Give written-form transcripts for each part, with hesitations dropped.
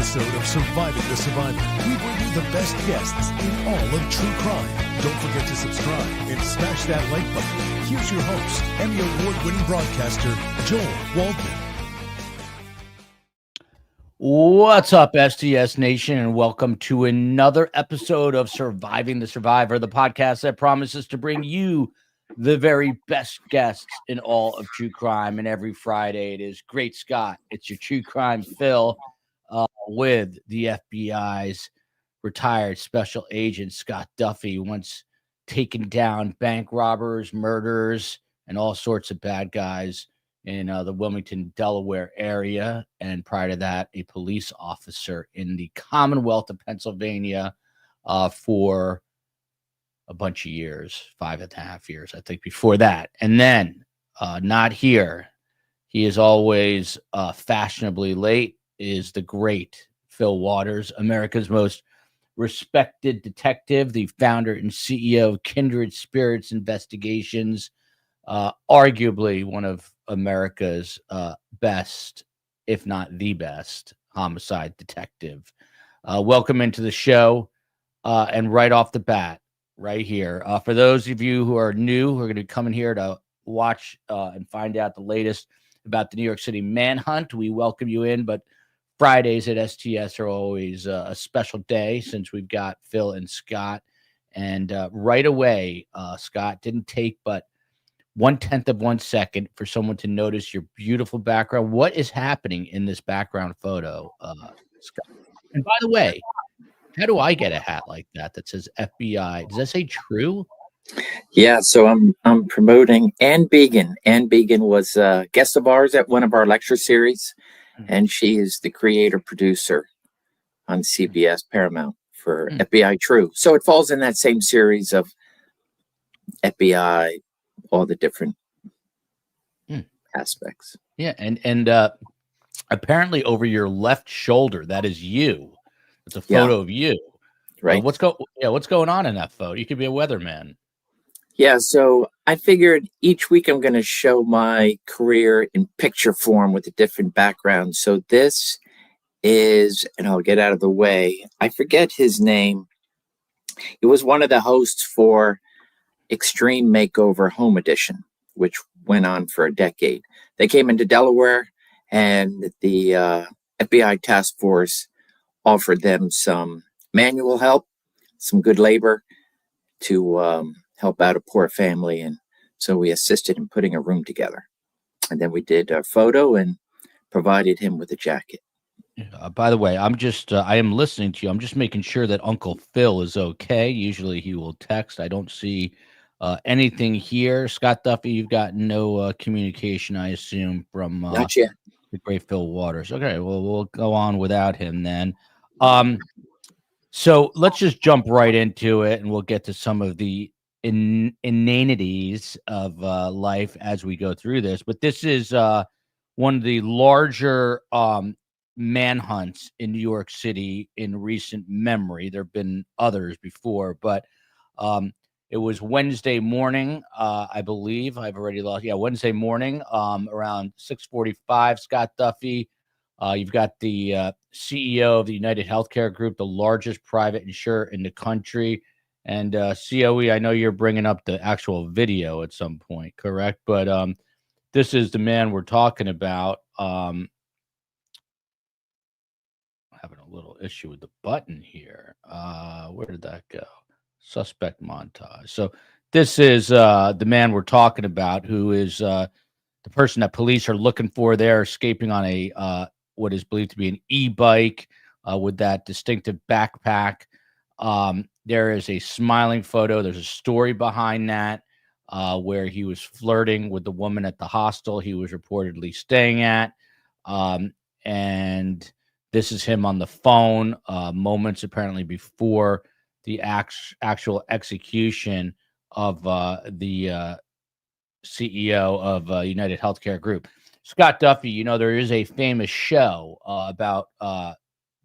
episode of Surviving the Survivor, we bring you the best guests in all of true crime. Don't forget to subscribe and smash that like button. Here's your host, Emmy Award-winning broadcaster, Joel Waldman. What's up, STS Nation, and welcome to another episode of Surviving the Survivor, the podcast that promises to bring you the very best guests in all of true crime. And every Friday, it is Great Scott. It's your true crime Phil with the FBI's retired special agent, Scott Duffey, once taken down bank robbers, murderers, and all sorts of bad guys in the Wilmington, Delaware area. And prior to that, a police officer in the Commonwealth of Pennsylvania for a bunch of years, 5.5 years, I think, before that. And then not here. He is always fashionably late, is the great Phil Waters, America's most respected detective, the founder and CEO of Kindred Spirits Investigations, arguably one of America's best, if not the best, homicide detective. Welcome into the show. And right off the bat, right here, for those of you who are new, who are going to be coming here to watch and find out the latest about the New York City Manhunt, we welcome you in. But Fridays at STS are always a special day since we've got Phil and Scott. And right away, Scott, didn't take but 1/10 of 1 second for someone to notice your beautiful background. What is happening in this background photo, Scott? And by the way, how do I get a hat like that says FBI? Does that say true? Yeah, so I'm promoting Ann Began. Ann Began was a guest of ours at one of our lecture series, and she is the creator producer on CBS Paramount for FBI True. So it falls in that same series of FBI, all the different aspects. Yeah, and apparently over your left shoulder, that is you. It's a photo of you, right? What's going on in that photo? You could be a weatherman. Yeah, so I figured each week I'm going to show my career in picture form with a different background. So this is, and I'll get out of the way, I forget his name. He was one of the hosts for Extreme Makeover Home Edition, which went on for a decade. They came into Delaware, and the FBI task force offered them some manual help, some good labor to help out a poor family. And so we assisted in putting a room together. And then we did a photo and provided him with a jacket. By the way, I am listening to you. I'm just making sure that Uncle Phil is okay. Usually he will text. I don't see anything here. Scott Duffey, you've got no communication, I assume, from Not yet. The great Phil Waters. Okay, well, we'll go on without him then. So let's just jump right into it, and we'll get to some of the inanities of life as we go through this. But this is one of the larger manhunts in New York City in recent memory. There have been others before, but it was Wednesday morning, I believe. I've already lost. Yeah, Wednesday morning, around 6:45. Scott Duffey, you've got the CEO of the United Healthcare Group, the largest private insurer in the country. And COE, I know you're bringing up the actual video at some point, correct? But this is the man we're talking about. Having a little issue with the button here. Where did that go? Suspect montage. So this is the man we're talking about, who is the person that police are looking for. They're escaping on a what is believed to be an e-bike with that distinctive backpack. There is a smiling photo. There's a story behind that where he was flirting with the woman at the hostel he was reportedly staying at. And this is him on the phone moments apparently before the actual execution of the CEO of United Healthcare Group. Scott Duffey, you know, there is a famous show about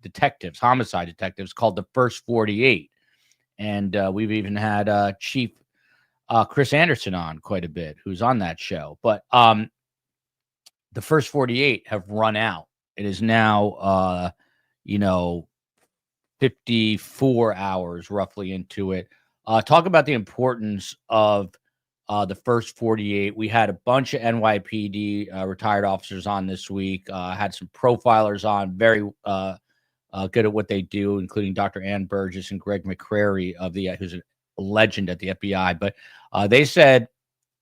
detectives, homicide detectives, called The First 48. And we've even had Chief Chris Anderson on quite a bit, who's on that show. But The First 48 have run out. It is now 54 hours roughly into it. Talk about the importance of the first 48. We had a bunch of NYPD retired officers on this week. Had some profilers on, very good at what they do, including Dr. Ann Burgess and Greg McCrary who's a legend at the FBI. But they said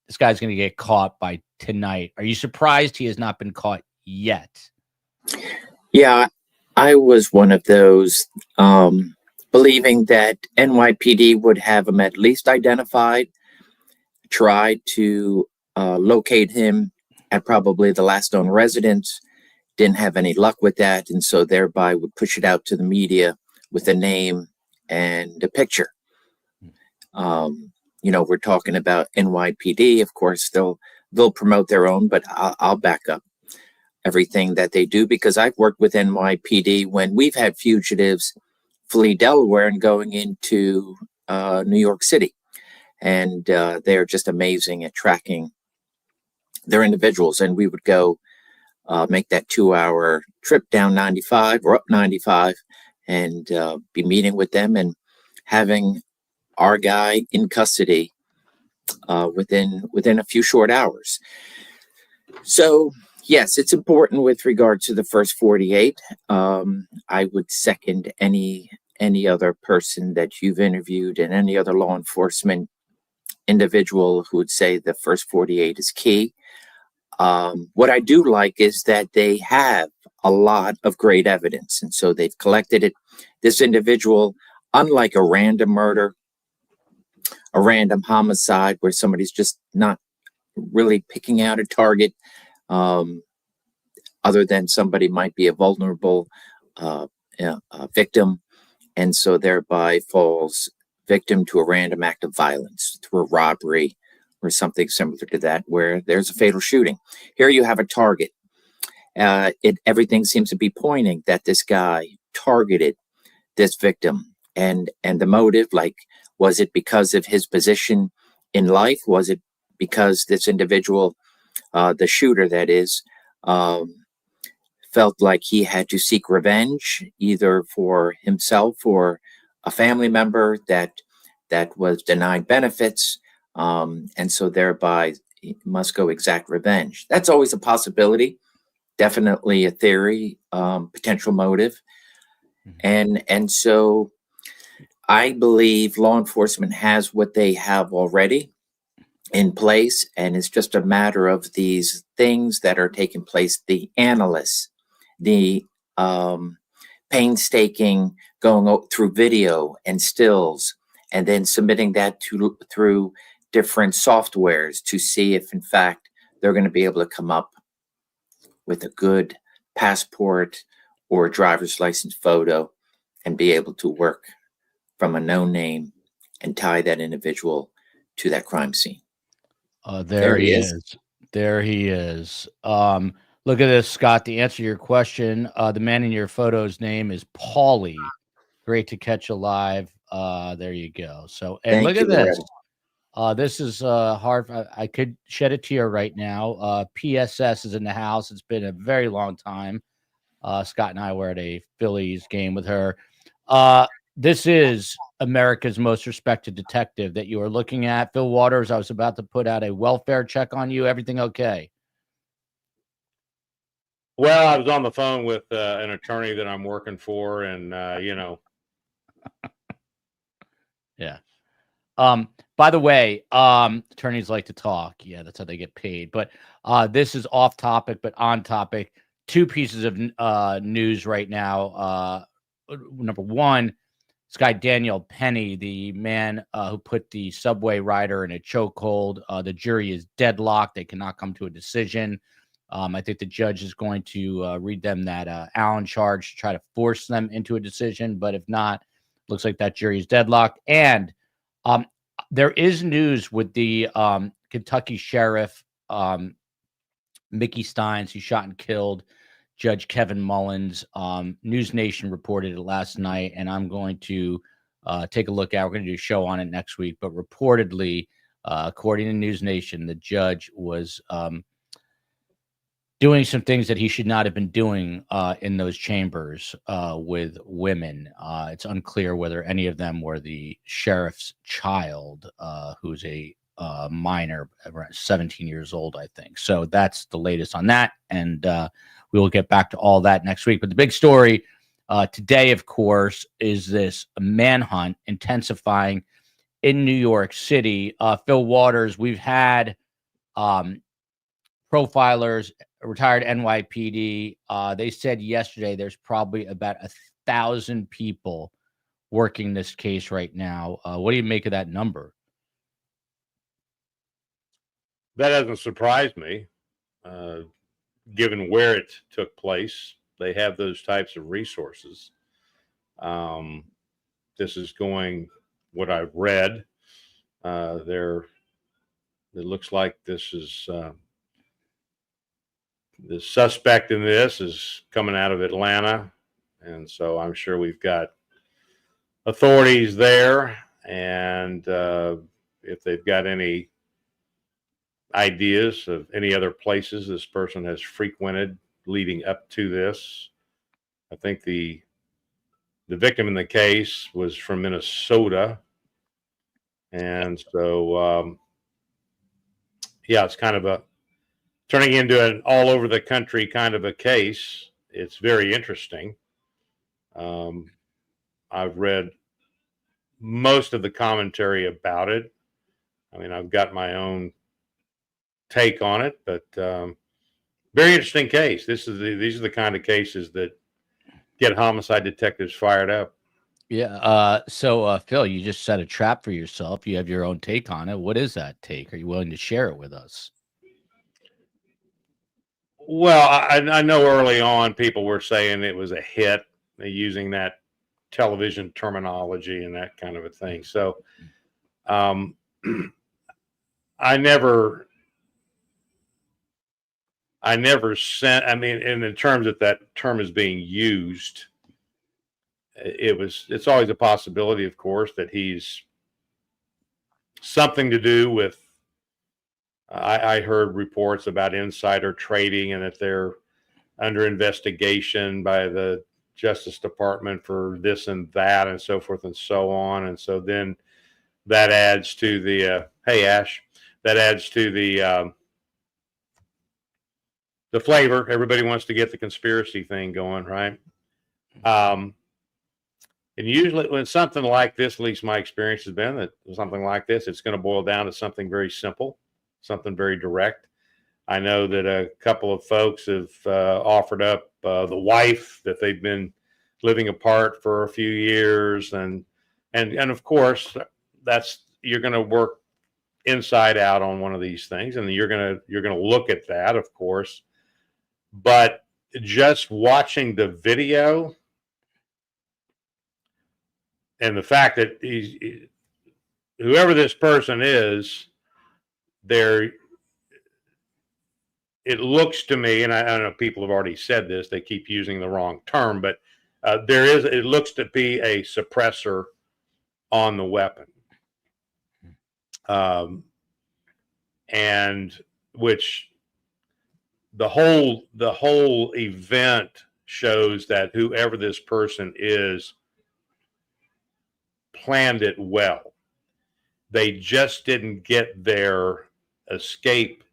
this guy's going to get caught by tonight. Are you surprised he has not been caught yet? Yeah, I was one of those believing that NYPD would have him at least identified, tried to locate him at probably the last known residence, didn't have any luck with that, and so thereby would push it out to the media with a name and a picture. We're talking about NYPD. Of course, they'll promote their own, but I'll back up everything that they do, because I've worked with NYPD when we've had fugitives flee Delaware and going into New York City. And they're just amazing at tracking their individuals. And we would go make that 2-hour trip down 95 or up 95 and be meeting with them and having our guy in custody within a few short hours. So, yes, it's important with regard to the first 48. I would second any other person that you've interviewed and any other law enforcement individual who would say the first 48 is key. What I do like is that they have a lot of great evidence, and so they've collected it. This individual, unlike a random murder, a random homicide where somebody's just not really picking out a target, other than somebody might be a vulnerable victim, and so thereby falls victim to a random act of violence, through a robbery or something similar to that, where there's a fatal shooting. Here you have a target. Everything seems to be pointing that this guy targeted this victim, and the motive, like, was it because of his position in life? Was it because this individual, the shooter that is, felt like he had to seek revenge, either for himself or a family member that was denied benefits, and so thereby he must go exact revenge? That's always a possibility, definitely a theory, potential motive. And so I believe law enforcement has what they have already in place, and it's just a matter of these things that are taking place, the analysts, the painstaking going through video and stills, and then submitting that through different softwares to see if in fact they're going to be able to come up with a good passport or driver's license photo and be able to work from a known name and tie that individual to that crime scene. There he is. There he is. Look at this, Scott. The answer to your question, the man in your photo's name is Paulie. Great to catch you live. There you go. So, and look at this. This is hard. I could shed a tear right now. PSS is in the house. It's been a very long time. Scott and I were at a Phillies game with her. This is America's most respected detective that you are looking at. Phil Waters, I was about to put out a welfare check on you. Everything okay? Well, I was on the phone with an attorney that I'm working for, and Yeah. By the way, attorneys like to talk. Yeah, that's how they get paid. But this is off topic, but on topic. Two pieces of news right now. Number one, this guy Daniel Penny, the man who put the subway rider in a chokehold. The jury is deadlocked; they cannot come to a decision. I think the judge is going to read them that Allen charge to try to force them into a decision. But if not, looks like that jury is deadlocked. And there is news with the Kentucky sheriff, Mickey Steins, who shot and killed Judge Kevin Mullins. News Nation reported it last night, and I'm going to take a look at. We're going to do a show on it next week. But reportedly, according to News Nation, the judge was doing some things that he should not have been doing in those chambers with women. It's unclear whether any of them were the sheriff's child, who's a minor, around 17 years old, I think. So that's the latest on that, and we will get back to all that next week. But the big story today, of course, is this manhunt intensifying in New York City. Phil Waters, we've had profilers, retired NYPD. They said yesterday there's probably about 1,000 people working this case right now. What do you make of that number? That doesn't surprise me, given where it took place. They have those types of resources. This is going, what I've read, it looks like this is the suspect in this is coming out of Atlanta, and so I'm sure we've got authorities there, and if they've got any ideas of any other places this person has frequented leading up to this. I think the victim in the case was from Minnesota, and so yeah, it's kind of a turning into an all over the country kind of a case. It's very interesting. I've read most of the commentary about it. I mean, I've got my own take on it, but very interesting case. These are the kind of cases that get homicide detectives fired up. Yeah. So, Phil, you just set a trap for yourself. You have your own take on it. What is that take? Are you willing to share it with us? Well, I know early on people were saying it was a hit, using that television terminology and that kind of a thing. So I never sent, I mean, in the terms that term is being used, it's always a possibility, of course, that he's something to do with, I heard reports about insider trading and that they're under investigation by the Justice Department for this and that and so forth and so on. And so then that adds to the, hey, Ash, that adds to the flavor. Everybody wants to get the conspiracy thing going, right? And usually when something like this, at least my experience has been that something like this, it's going to boil down to something very simple, something very direct. I know that a couple of folks have offered up the wife that they've been living apart for a few years, and of course you're going to work inside out on one of these things, and you're going to look at that, of course. But just watching the video and the fact that whoever this person is, it looks to me, and I know people have already said this, they keep using the wrong term, but it looks to be a suppressor on the weapon. And which the whole event shows that whoever this person is planned it well. They just didn't get their escape.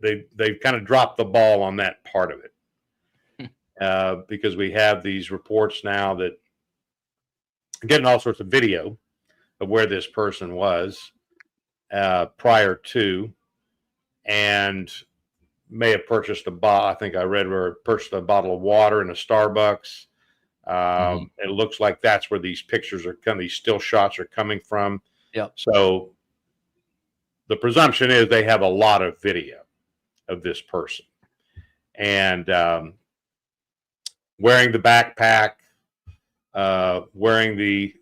They've kind of dropped the ball on that part of it, because we have these reports now that getting all sorts of video of where this person was prior to, and may have purchased I think I read where purchased a bottle of water in a Starbucks. It looks like that's where these pictures are coming, these still shots are coming from. Yep. So the presumption is they have a lot of video of this person, and wearing the backpack, wearing the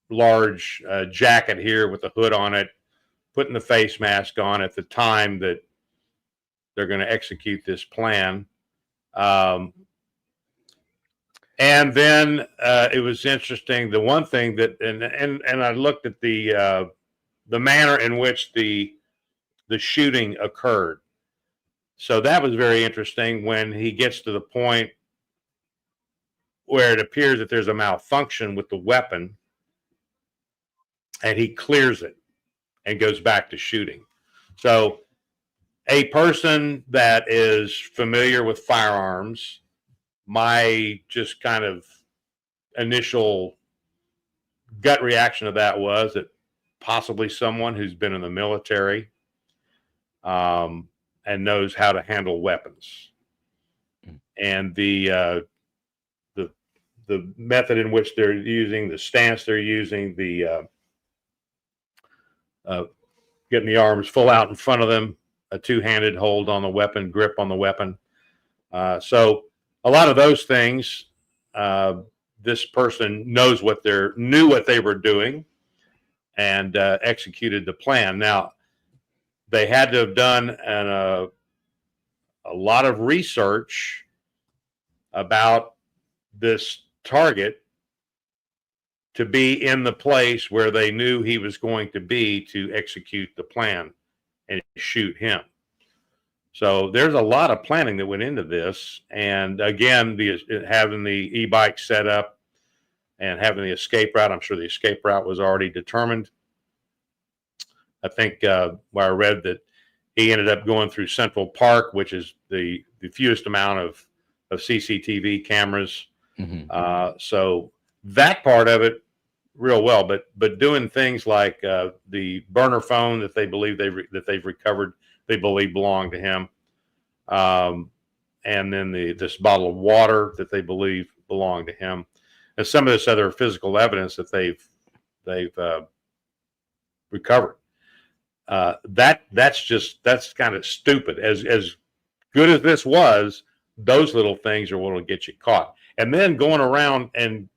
large jacket here with the hood on it, putting the face mask on at the time that they're going to execute this plan. And then it was interesting. The one thing that, and I looked at the manner in which the the shooting occurred. So that was very interesting when he gets to the point where it appears that there's a malfunction with the weapon, and he clears it and goes back to shooting. So a person that is familiar with firearms, my just kind of initial gut reaction to that was that possibly someone who's been in the military and knows how to handle weapons. And the method in which they're using, the stance they're using, the getting the arms full out in front of them, a two-handed hold on the weapon, grip on the weapon. So a lot of those things, this person knew what they were doing and executed the plan. Now, they had to have done a lot of research about this target to be in the place where they knew he was going to be to execute the plan and shoot him. So there's a lot of planning that went into this. And again, having the e-bike set up and having the escape route, I'm sure the escape route was already determined. I think where I read that he ended up going through Central Park, which is the fewest amount of CCTV cameras. Mm-hmm. So that part of it real well, but doing things like the burner phone that they believe they've recovered, they believe belonged to him, and then this bottle of water that they believe belonged to him, and some of this other physical evidence that they've recovered. That's kind of stupid. As good as this was, those little things are what will get you caught. And then going around and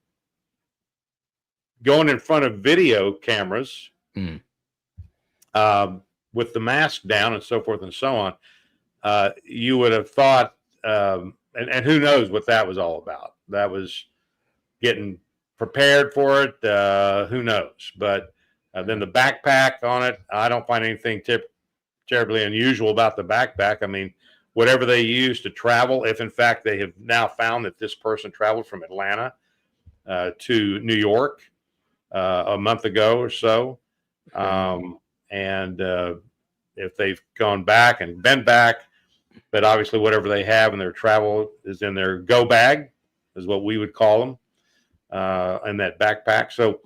going in front of video cameras with the mask down and so forth and so on, you would have thought, and who knows what that was all about. That was getting prepared for it. Who knows? But then the backpack on it, I don't find anything terribly unusual about the backpack. I mean, whatever they use to travel, if in fact they have now found that this person traveled from Atlanta to New York a month ago or so, and if they've gone back and been back, but obviously whatever they have in their travel is in their go bag, is what we would call them, in that backpack. So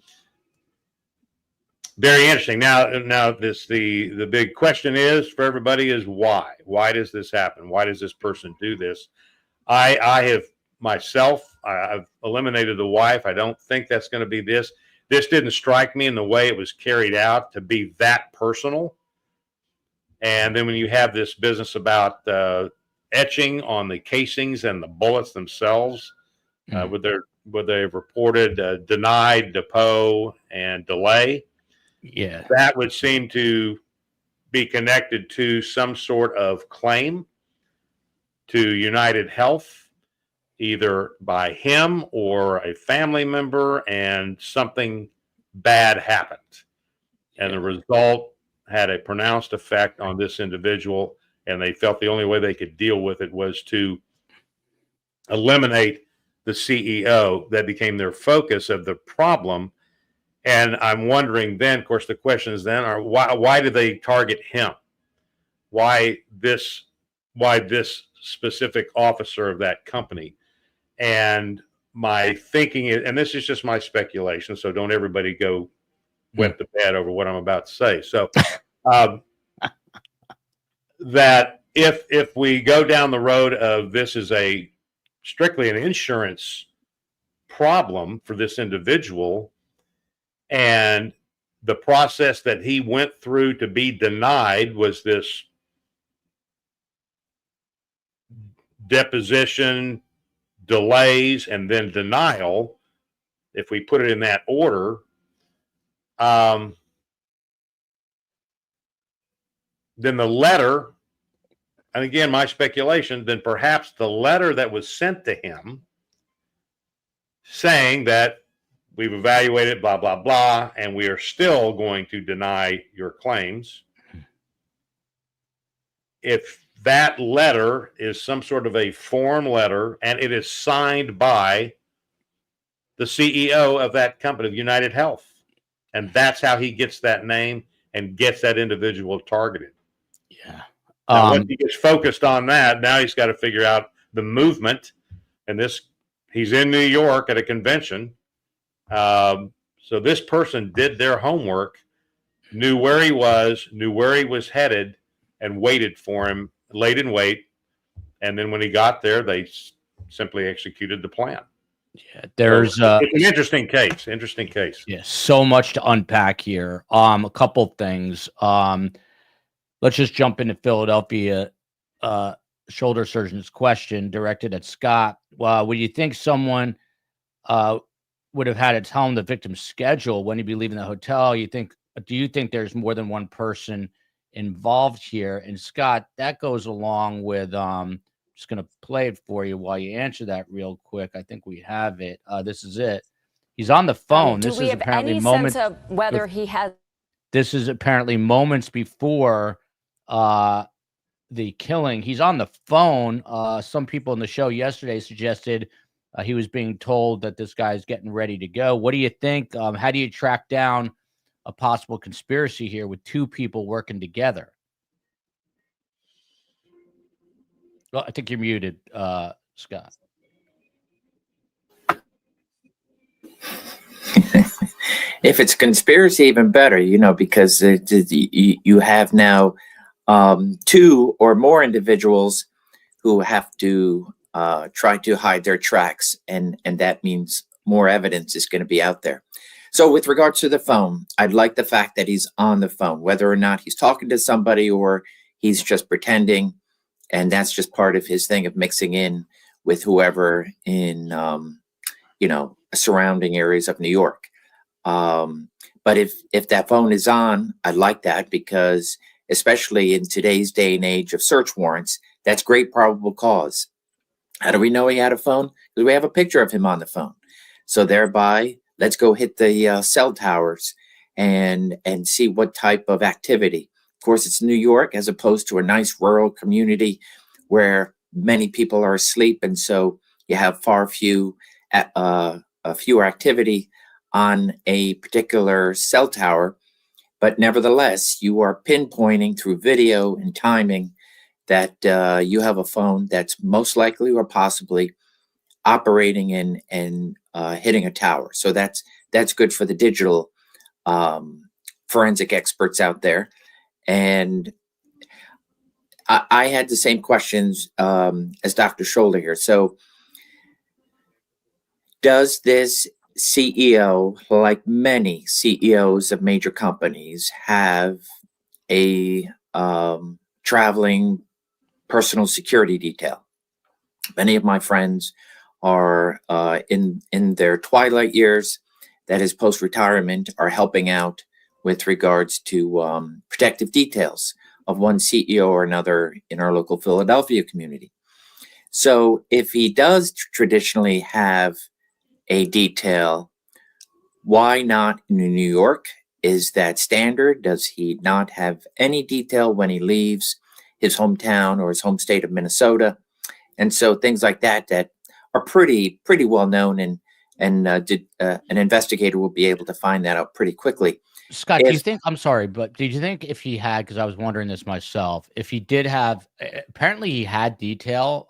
very interesting. Now the big question is for everybody is why? Why does this happen? Why does this person do this? I have myself, I've eliminated the wife. I don't think that's going to be this. This didn't strike me in the way it was carried out to be that personal. And then when you have this business about etching on the casings and the bullets themselves, where they've reported denied, depot, and delay. Yeah, that would seem to be connected to some sort of claim to United Health, either by him or a family member, and something bad happened. And the result had a pronounced effect on this individual, and they felt the only way they could deal with it was to eliminate the CEO. That became their focus of the problem. And I'm wondering then, of course, the questions then are why did they target him? Why this specific officer of that company? And my thinking is, and this is just my speculation, so don't everybody go wet the bed over what I'm about to say. So that if we go down the road of this is strictly an insurance problem for this individual, and the process that he went through to be denied was this deposition, delays, and then denial, if we put it in that order, then the letter, and again, my speculation, then perhaps the letter that was sent to him saying that we've evaluated blah, blah, blah, and we are still going to deny your claims. if that letter is some sort of a form letter and it is signed by the CEO of that company, United Health. And that's how he gets that name and gets that individual targeted. Yeah. Now, once he gets focused on that, now he's got to figure out the movement. And he's in New York at a convention. So this person did their homework, knew where he was headed, and waited for him, laid in wait. And then when he got there, they simply executed the plan. Yeah, there's it's an interesting case. Yeah, so much to unpack here. A couple things. Let's just jump into Philadelphia. Shoulder surgeon's question directed at Scott. Well, would you think someone would have had to tell him the victim's schedule when he'd be leaving the hotel? Do you think there's more than one person involved here? And Scott, that goes along with just going to play it for you while you answer that real quick. I think we have it. This is it. He's on the phone. Do we have any sense of whether he has? This is apparently moments before the killing. He's on the phone. Some people in the show yesterday suggested he was being told that this guy's getting ready to go. What do you think? How do you track down a possible conspiracy here with two people working together? Well, I think you're muted, Scott. If it's conspiracy, even better, because you have now two or more individuals who have to try to hide their tracks, and that means more evidence is going to be out there. So with regards to the phone, I'd like the fact that he's on the phone, whether or not he's talking to somebody or he's just pretending. And that's just part of his thing of mixing in with whoever in, surrounding areas of New York. But if that phone is on, I like that, because especially in today's day and age of search warrants, that's great probable cause. How do we know he had a phone? Because we have a picture of him on the phone. So thereby, let's go hit the cell towers and see what type of activity. Of course, it's New York as opposed to a nice rural community where many people are asleep, and so you have fewer activity on a particular cell tower. But nevertheless, you are pinpointing through video and timing that you have a phone that's most likely or possibly operating and hitting a tower. So that's good for the digital forensic experts out there. And I had the same questions as Dr. Shoulder here. So does this CEO, like many CEOs of major companies, have a traveling personal security detail? Many of my friends are in their twilight years, that is post-retirement, are helping out with regards to protective details of one CEO or another in our local Philadelphia community. So if he does traditionally have a detail, why not in New York? Is that standard? Does he not have any detail when he leaves his hometown or his home state of Minnesota? And so things like that are pretty well known, and an investigator will be able to find that out pretty quickly. Scott, do you think, I'm sorry, but did you think if he had, because I was wondering this myself, if he did have, apparently he had detail,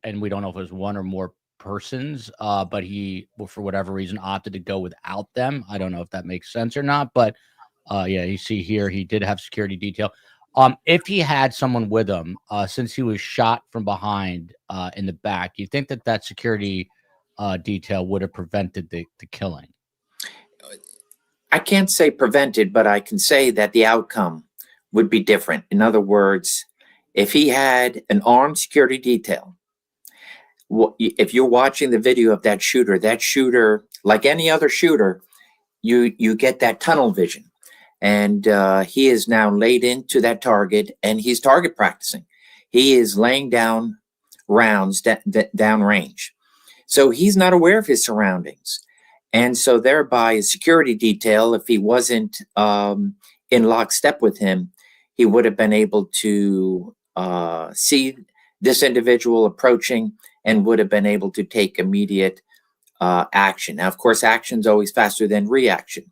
and we don't know if it was one or more persons, but he, for whatever reason, opted to go without them. I don't know if that makes sense or not, but yeah, you see here, he did have security detail. If he had someone with him, since he was shot from behind in the back, you think that security detail would have prevented the killing? I can't say prevented, but I can say that the outcome would be different. In other words, if he had an armed security detail, if you're watching the video of that shooter, like any other shooter, you get that tunnel vision. And he is now laid into that target, and he's target practicing. He is laying down rounds down range. So he's not aware of his surroundings. And so thereby a security detail, if he wasn't in lockstep with him, he would have been able to see this individual approaching and would have been able to take immediate action. Now, of course, action is always faster than reaction.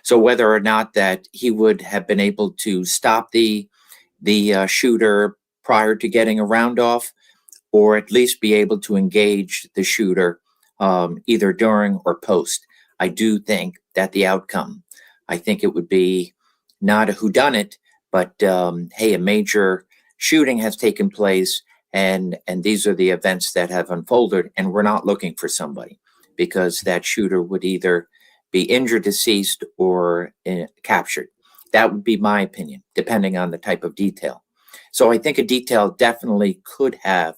So whether or not that he would have been able to stop the shooter prior to getting a round off, or at least be able to engage the shooter either during or post, I do think that the outcome, I think it would be not a whodunit, but hey, a major shooting has taken place, and these are the events that have unfolded, and we're not looking for somebody, because that shooter would either be injured, deceased, or captured. That would be my opinion, depending on the type of detail. So I think a detail definitely could have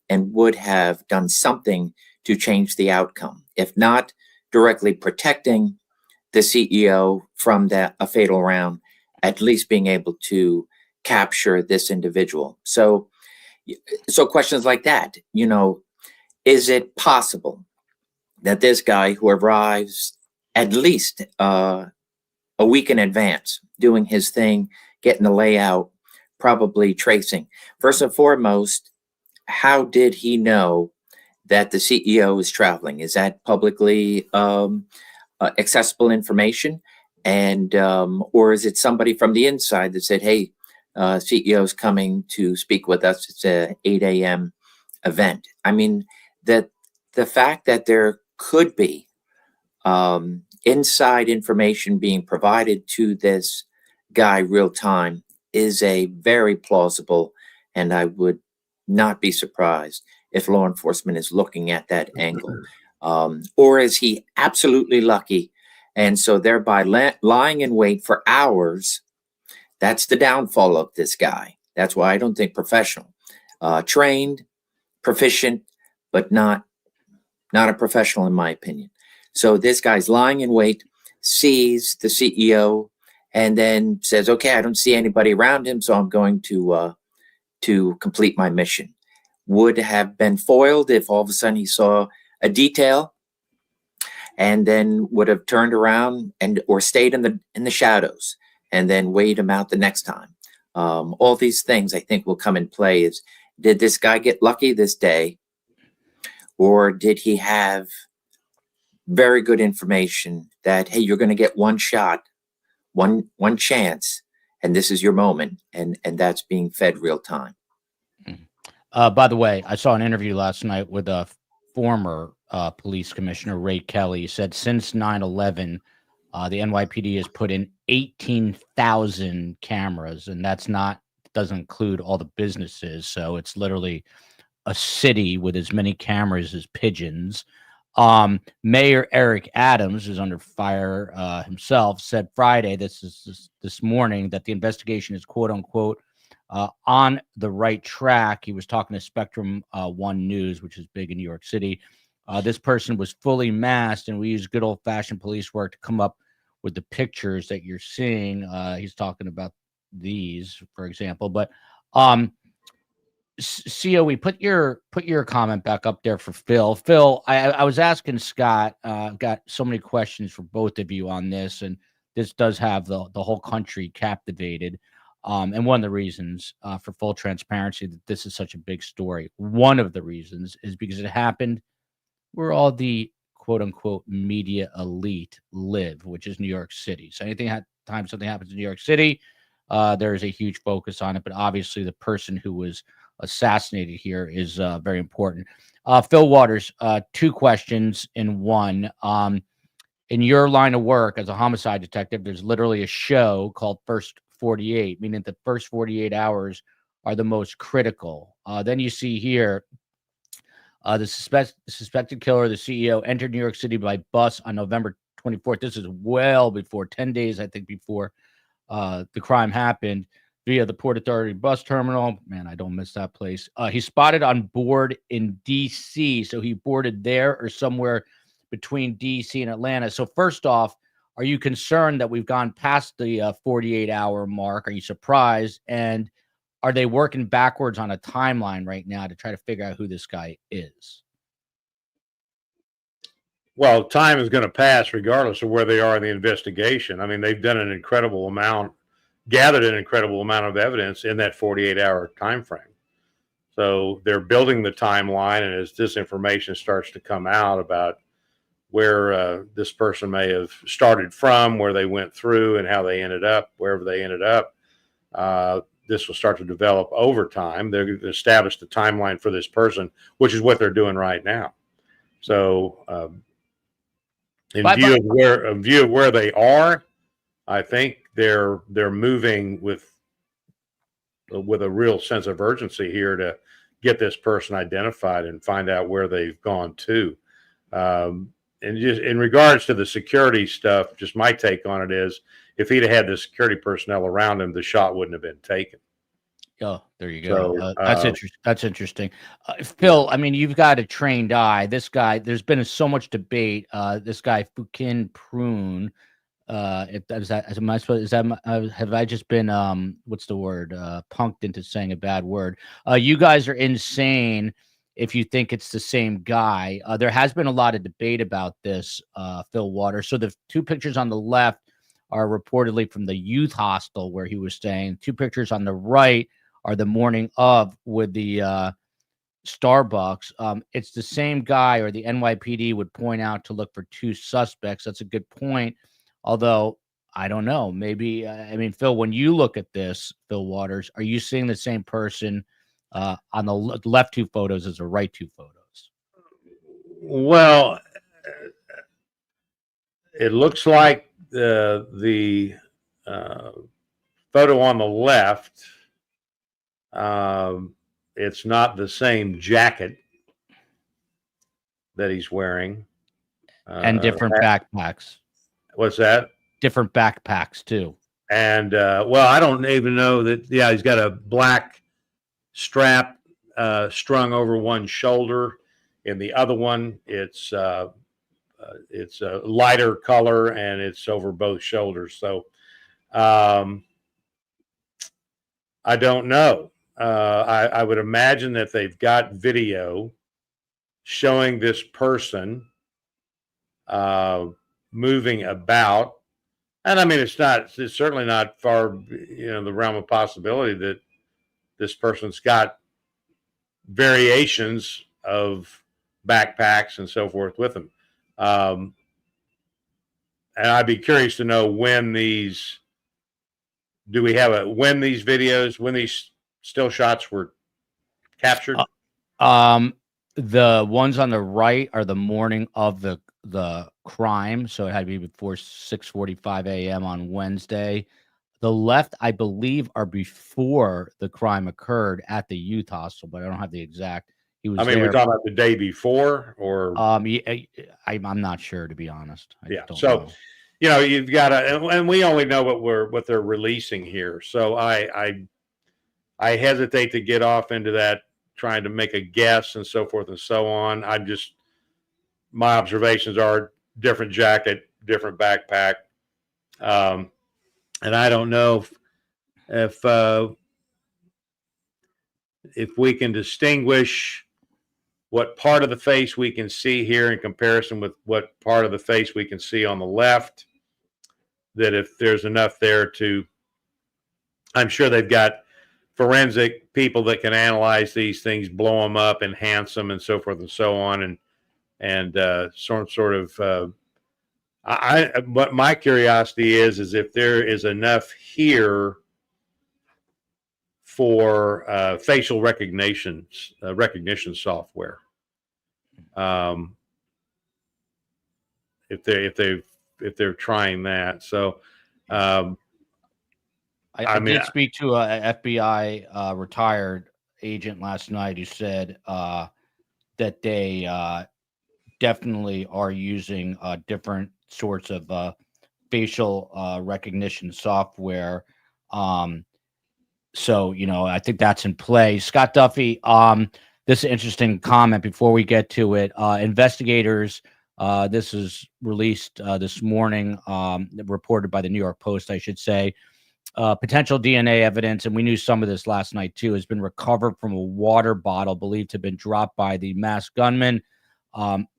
and would have done something to change the outcome, if not directly protecting the CEO from a fatal round, at least being able to capture this individual. So questions like that, is it possible that this guy who arrives at least a week in advance, doing his thing, getting the layout, probably tracing? First and foremost, how did he know that the CEO is traveling? Is that publicly accessible information? And or is it somebody from the inside that said, hey, CEO is coming to speak with us. It's a 8 a.m. event. I mean, that the fact that there could be inside information being provided to this guy real time is a very plausible, and I would not be surprised if law enforcement is looking at that angle. Or is he absolutely lucky, and so thereby lying in wait for hours? That's the downfall of this guy. That's why I don't think professional. Trained, proficient, but not a professional, in my opinion. So this guy's lying in wait, sees the CEO, and then says, okay, I don't see anybody around him, so I'm going to complete my mission. Would have been foiled if all of a sudden he saw a detail, and then would have turned around or stayed in the shadows and then weighed him out the next time. All these things I think will come in play. Is, did this guy get lucky this day, or did he have very good information that, hey, you're going to get one shot, one chance, and this is your moment, and that's being fed real time. By the way, I saw an interview last night with a former police commissioner, Ray Kelly. He said since 9/11, the NYPD has put in 18,000 cameras, and doesn't include all the businesses. So it's literally a city with as many cameras as pigeons. Mayor Eric Adams, who's under fire himself, said Friday, this morning, that the investigation is quote unquote on the right track. He was talking to Spectrum One News, which is big in New York City. This person was fully masked, and we used good old fashioned police work to come up with the pictures that you're seeing. He's talking about these, for example, but COE, put your comment back up there for Phil. Phil, I was asking Scott, got so many questions for both of you on this, and this does have the whole country captivated. And one of the reasons, for full transparency, that this is such a big story, one of the reasons is because it happened where all the quote unquote media elite live, which is New York City. So time something happens in New York City, there is a huge focus on it. But obviously, the person who was assassinated here is very important. Phil Waters, two questions in one. In your line of work as a homicide detective, there's literally a show called First 48, meaning the first 48 hours are the most critical. Then you see here, the suspected killer, the CEO, entered New York City by bus on November 24th. This is well before, 10 days, I think, before the crime happened, via the Port Authority bus terminal. Man, I don't miss that place. He's spotted on board in D.C., so he boarded there or somewhere between D.C. and Atlanta. So first off, are you concerned that we've gone past the 48-hour mark? Are you surprised? And are they working backwards on a timeline right now to try to figure out who this guy is? Well, time is going to pass regardless of where they are in the investigation. I mean, they've done an incredible amount gathered an incredible amount of evidence in that 48-hour time frame. So they're building the timeline, and as this information starts to come out about where this person may have started from, where they went through, and how they ended up, wherever they ended up, this will start to develop over time. They're going to establish the timeline for this person, which is what they're doing right now. So in view of where they are, I think they're moving with a real sense of urgency here to get this person identified and find out where they've gone to. And just in regards to the security stuff, just my take on it is, if he'd have had the security personnel around him, the shot wouldn't have been taken. Oh, there you go. So, that's interesting. That's interesting. Phil, I mean, you've got a trained eye. This guy, there's been so much debate. This guy, Fukin Prune, if that is that, am I supposed, is that, have I just been, what's the word, punked into saying a bad word? You guys are insane if you think it's the same guy. There has been a lot of debate about this, Phil Waters. So the two pictures on the left are reportedly from the youth hostel where he was staying. Two pictures on the right are the morning of with the Starbucks. It's the same guy, or the NYPD would point out to look for two suspects. That's a good point. Although, I don't know, maybe, I mean, Phil, when you look at this, Phil Waters, are you seeing the same person on the left two photos as the right two photos? Well, it looks like the photo on the left, it's not the same jacket that he's wearing. And different backpacks. What's that? Different backpacks, too. And, well, I don't even know that. Yeah, he's got a black strap strung over one shoulder. In the other one, it's a lighter color, and it's over both shoulders. So I don't know. I would imagine that they've got video showing this person moving about. And I mean, it's certainly not far, the realm of possibility that this person's got variations of backpacks and so forth with them. And I'd be curious to know when these still shots were captured. The ones on the right are the morning of the crime, so it had to be before 6:45 a.m. on Wednesday. The left, I believe, are before the crime occurred at the youth hostel, but I don't have the exact. He was. I mean, there. We're talking about the day before, or I'm not sure, to be honest. I don't know. You've got to, and we only know what they're releasing here. So I hesitate to get off into that, trying to make a guess and so forth and so on. My observations are different jacket, different backpack. And I don't know if we can distinguish what part of the face we can see here in comparison with what part of the face we can see on the left, that if there's enough there to, I'm sure they've got forensic people that can analyze these things, blow them up, enhance them, and so forth and so on, and sort of. What my curiosity is if there is enough here for facial recognition software. If they're trying that, so I did speak to a FBI retired agent last night who said that they definitely are using different sorts of facial recognition software. So, I think that's in play. Scott Duffey, this is an interesting comment before we get to it. Investigators, this is released this morning, reported by the New York Post, I should say. Potential DNA evidence, and we knew some of this last night too, has been recovered from a water bottle believed to have been dropped by the masked gunman.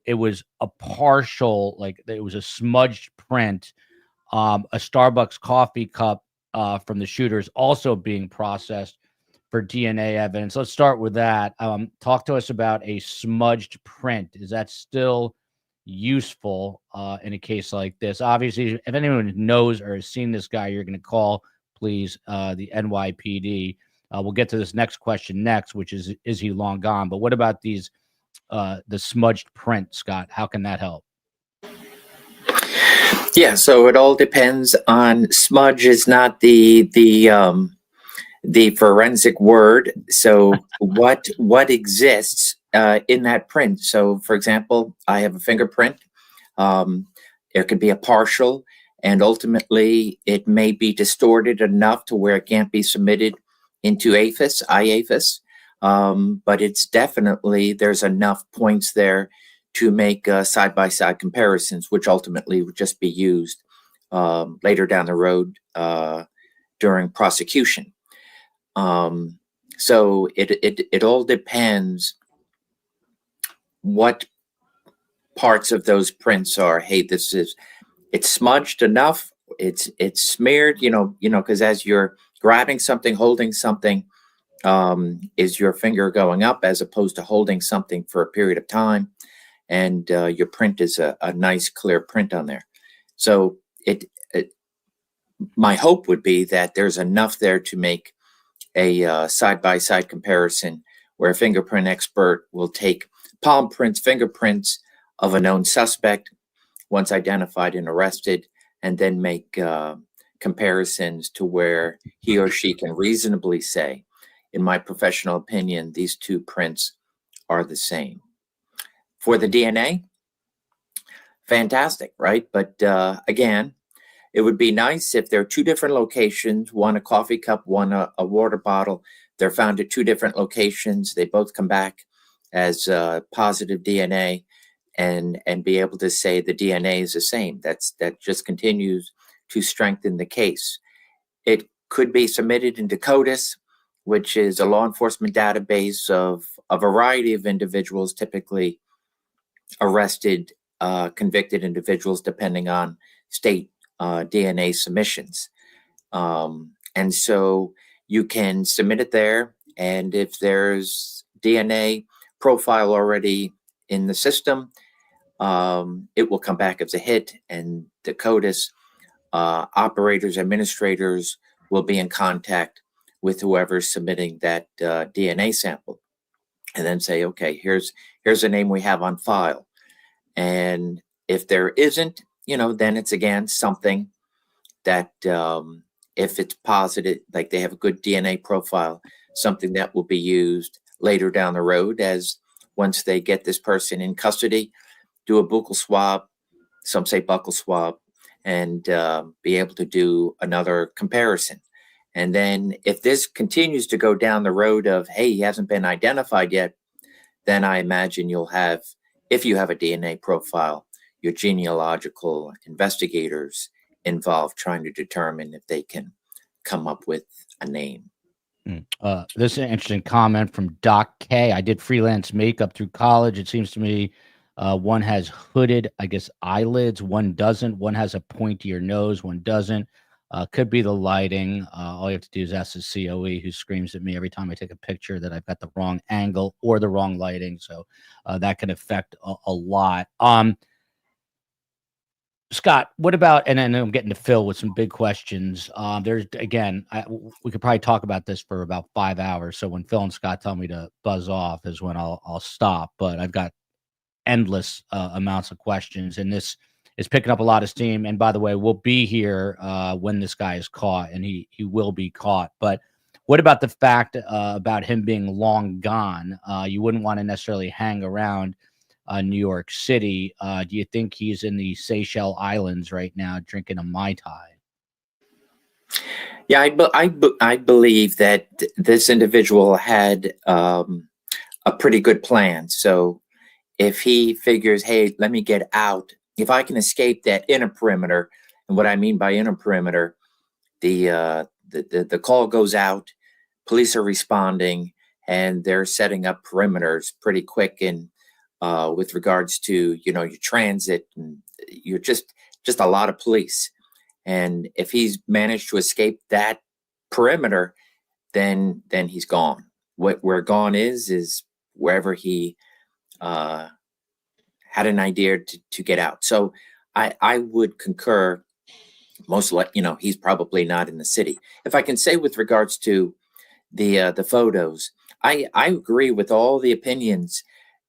It was a partial, it was a smudged print. A Starbucks coffee cup from the shooters also being processed for DNA evidence. Let's start with that. Talk to us about a smudged print. Is that still useful in a case like this? Obviously, if anyone knows or has seen this guy, you're going to call, please, the NYPD. We'll get to this next question next, which is he long gone? But what about these, the smudged print, Scott? How can that help? Yeah, so it all depends on smudge is not the forensic word. So what exists in that print? So, for example, I have a fingerprint. There could be a partial, and ultimately it may be distorted enough to where it can't be submitted into IAFIS. But it's definitely, there's enough points there to make side-by-side comparisons, which ultimately would just be used later down the road during prosecution. So it all depends what parts of those prints are. Hey, it's smudged enough. It's smeared, because as you're grabbing something, holding something, is your finger going up as opposed to holding something for a period of time, and your print is a nice clear print on there. So my hope would be that there's enough there to make a side-by-side comparison where a fingerprint expert will take palm prints, fingerprints of a known suspect once identified and arrested, and then make comparisons to where he or she can reasonably say, in my professional opinion, these two prints are the same. For the DNA, fantastic, right? But again, it would be nice if there are two different locations, one a coffee cup, one a water bottle. They're found at two different locations. They both come back as positive DNA, and be able to say the DNA is the same. That just continues to strengthen the case. It could be submitted into CODIS, which is a law enforcement database of a variety of individuals, typically arrested, convicted individuals, depending on state DNA submissions. And so you can submit it there. And if there's DNA profile already in the system, it will come back as a hit, and the CODIS operators, administrators will be in contact with whoever's submitting that DNA sample, and then say, okay, here's the name we have on file. And if there isn't, then it's again something that if it's positive, like they have a good DNA profile, something that will be used later down the road, as once they get this person in custody, do a buccal swab, some say buccal swab, and be able to do another comparison. And then if this continues to go down the road of, hey, he hasn't been identified yet, then I imagine you'll have, if you have a DNA profile, your genealogical investigators involved trying to determine if they can come up with a name. This is an interesting comment from Doc K. I did freelance makeup through college. It seems to me one has hooded, I guess, eyelids. One doesn't. One has a pointier nose. One doesn't. Could be the lighting. All you have to do is ask the COE, who screams at me every time I take a picture that I've got the wrong angle or the wrong lighting. So that can affect a lot. Scott, what about, and then I'm getting to Phil with some big questions. There's, again, we could probably talk about this for about 5 hours. So when Phil and Scott tell me to buzz off is when I'll stop. But I've got endless amounts of questions, and this is picking up a lot of steam. And by the way, we'll be here when this guy is caught, and he will be caught. But what about the fact about him being long gone? You wouldn't want to necessarily hang around New York City. Do you think he's in the Seychelles Islands right now drinking a Mai Tai? Yeah, I believe that this individual had a pretty good plan. So if he figures, hey, let me get out, if I can escape that inner perimeter, and what I mean by inner perimeter, the call goes out, police are responding, and they're setting up perimeters pretty quick, and with regards to your transit, and you're just a lot of police, And if he's managed to escape that perimeter, then he's gone. Where gone is wherever he had an idea to get out. So I would concur. Most likely, he's probably not in the city. If I can say with regards to the photos, I agree with all the opinions,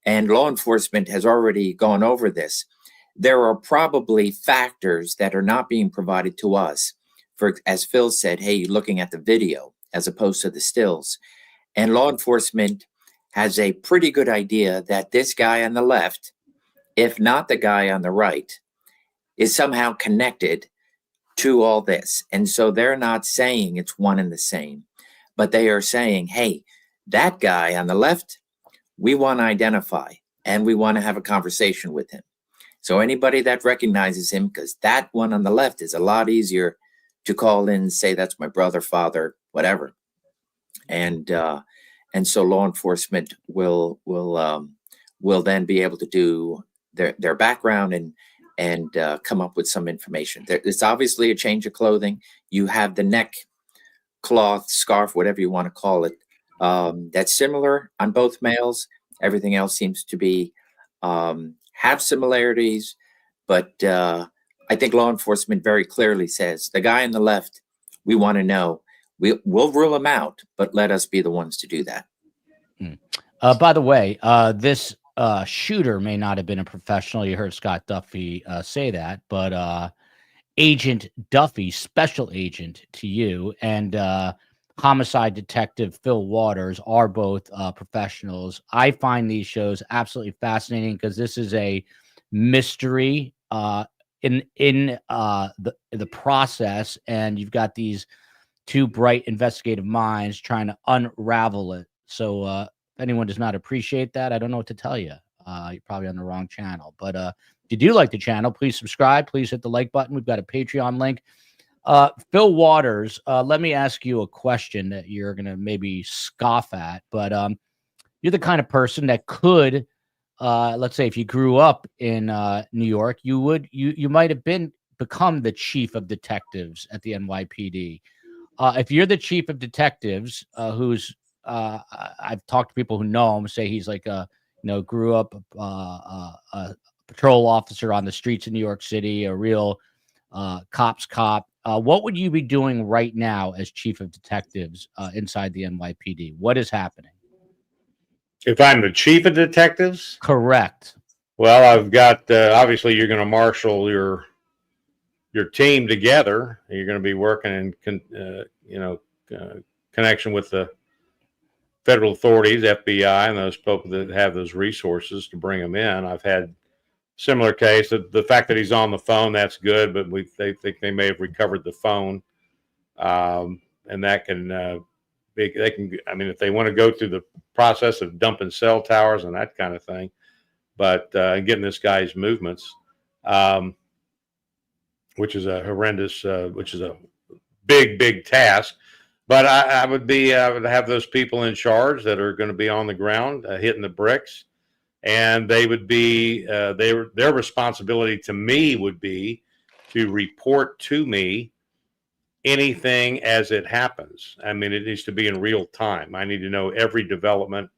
and law enforcement has already gone over this. There are probably factors that are not being provided to us. For, as Phil said, hey, you're looking at the video as opposed to the stills. And law enforcement has a pretty good idea that this guy on the left, if not the guy on the right, is somehow connected to all this. And so they're not saying it's one and the same, but they are saying, hey, that guy on the left, we want to identify and we want to have a conversation with him. So anybody that recognizes him, because that one on the left is a lot easier to call in and say, that's my brother, father, whatever. And so law enforcement will then be able to do their background and come up with some information. It's obviously a change of clothing. You have the neck cloth, scarf, whatever you want to call it. That's similar on both males. Everything else seems to be have similarities, but I think law enforcement very clearly says the guy on the left, we want to know. We'll rule him out, but let us be the ones to do that. By the way, this shooter may not have been a professional. You heard Scott Duffey say that, but Agent Duffey, special agent to you, and homicide detective Phil Waters are both professionals. I find these shows absolutely fascinating because this is a mystery in the process, and you've got these two bright investigative minds trying to unravel it. So if anyone does not appreciate that, I don't know what to tell you. You're probably on the wrong channel. But if you do like the channel, please subscribe. Please hit the like button. We've got a Patreon link. Phil Waters, let me ask you a question that you're going to maybe scoff at, but you're the kind of person that could, let's say if you grew up in New York, you might have become the chief of detectives at the NYPD. If you're the chief of detectives, who's I've talked to people who know him, say he's like grew up a patrol officer on the streets of New York City, a real cop's cop. What would you be doing right now as chief of detectives inside the NYPD? What is happening? If I'm the chief of detectives? Correct. Well, I've got, obviously you're going to marshal your team together. You're going to be working in, connection with the federal authorities, FBI, and those people that have those resources to bring them in. I've had similar case. The fact that he's on the phone, that's good, but they think they may have recovered the phone, and that can if they want to go through the process of dumping cell towers and that kind of thing, but getting this guy's movements, which is a horrendous, which is a big task. But I would have those people in charge that are going to be on the ground hitting the bricks. And they would be their responsibility to me would be to report to me anything as it happens. I mean, it needs to be in real time. I need to know every development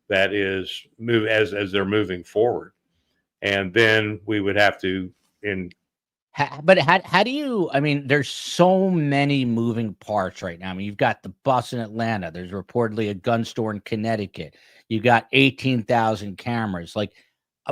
that is as they're moving forward, and then we would have to But how do you? I mean, there's so many moving parts right now. I mean, you've got the bus in Atlanta. There's reportedly a gun store in Connecticut. You got 18,000 cameras. Like,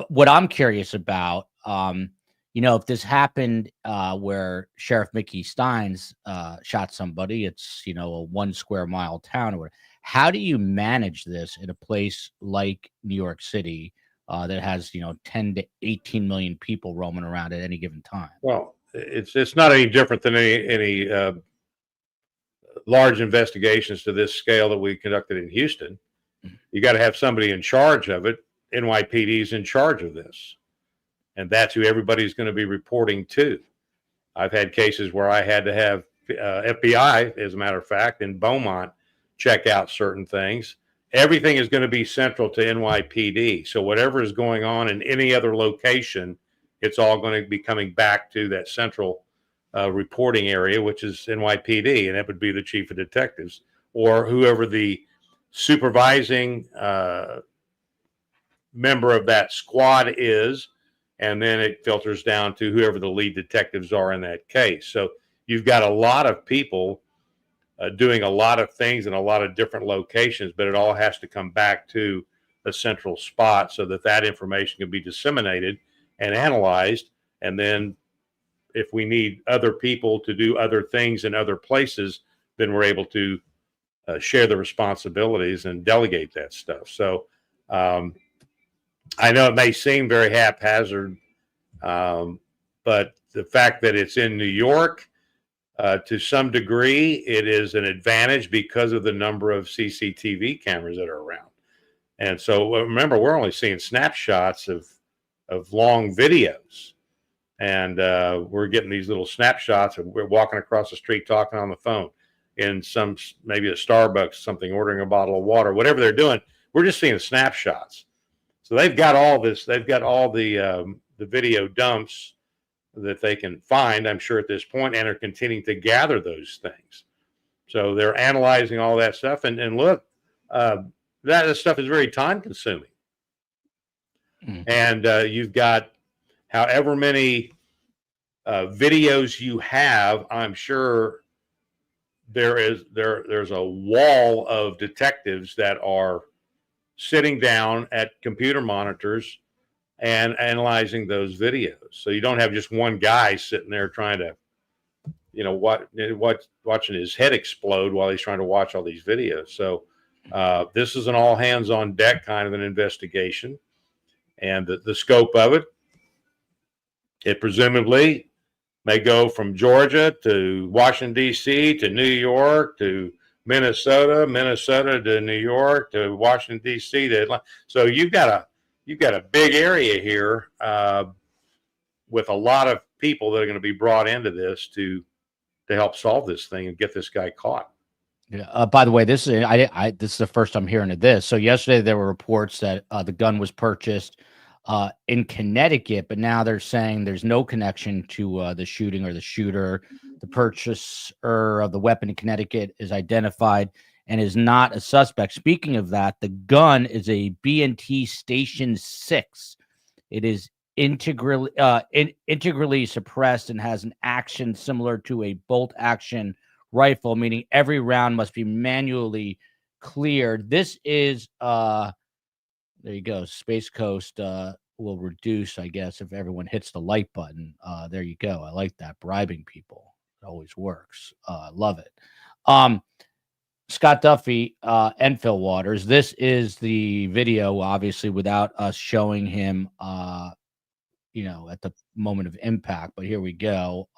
what I'm curious about, if this happened where Sheriff Mickey Steins shot somebody, it's a 1 square mile town or whatever. How do you manage this in a place like New York City that has 10 to 18 million people roaming around at any given time? Well, it's not any different than any large investigations to this scale that we conducted in Houston. You got to have somebody in charge of it. NYPD is in charge of this, and that's who everybody's going to be reporting to. I've had cases where I had to have FBI, as a matter of fact, in Beaumont check out certain things. Everything is going to be central to NYPD. So whatever is going on in any other location, it's all going to be coming back to that central reporting area, which is NYPD, and that would be the chief of detectives or whoever the supervising member of that squad is. And then it filters down to whoever the lead detectives are in that case. So you've got a lot of people doing a lot of things in a lot of different locations, but it all has to come back to a central spot so that that information can be disseminated and analyzed. And then if we need other people to do other things in other places, then we're able to share the responsibilities and delegate that stuff. So I know it may seem very haphazard, but the fact that it's in New York, to some degree, it is an advantage because of the number of CCTV cameras that are around. And so remember, we're only seeing snapshots of long videos. And we're getting these little snapshots of we're walking across the street talking on the phone in some, maybe a Starbucks, something, ordering a bottle of water, whatever they're doing. We're just seeing snapshots. So they've got all this. They've got all the video dumps that they can find, I'm sure, at this point, and are continuing to gather those things. So they're analyzing all that stuff. And look, that stuff is very time consuming. Mm-hmm. And you've got however many videos you have, I'm sure there's a wall of detectives that are sitting down at computer monitors and analyzing those videos. So you don't have just one guy sitting there trying to, watching his head explode while he's trying to watch all these videos. So this is an all hands on deck kind of an investigation, and the scope of it, it presumably may go from Georgia to Washington, D.C., to New York, to Minnesota to New York, to Washington, D.C., to Atlanta. So you've got a big area here with a lot of people that are going to be brought into this to help solve this thing and get this guy caught. Yeah. By the way, this is this is the first I'm hearing of this. So yesterday there were reports that the gun was purchased in Connecticut, but now they're saying there's no connection to the shooting or the shooter. The purchaser of the weapon in Connecticut is identified and is not a suspect. Speaking of that, the gun is a B&T Station 6. It is integrally suppressed and has an action similar to a bolt action rifle, meaning every round must be manually cleared. This is there you go. Space Coast will reduce, I guess, if everyone hits the like button. There you go. I like that. Bribing people. It always works. Love it. Scott Duffey, Enfield Waters. This is the video, obviously, without us showing him, at the moment of impact. But here we go.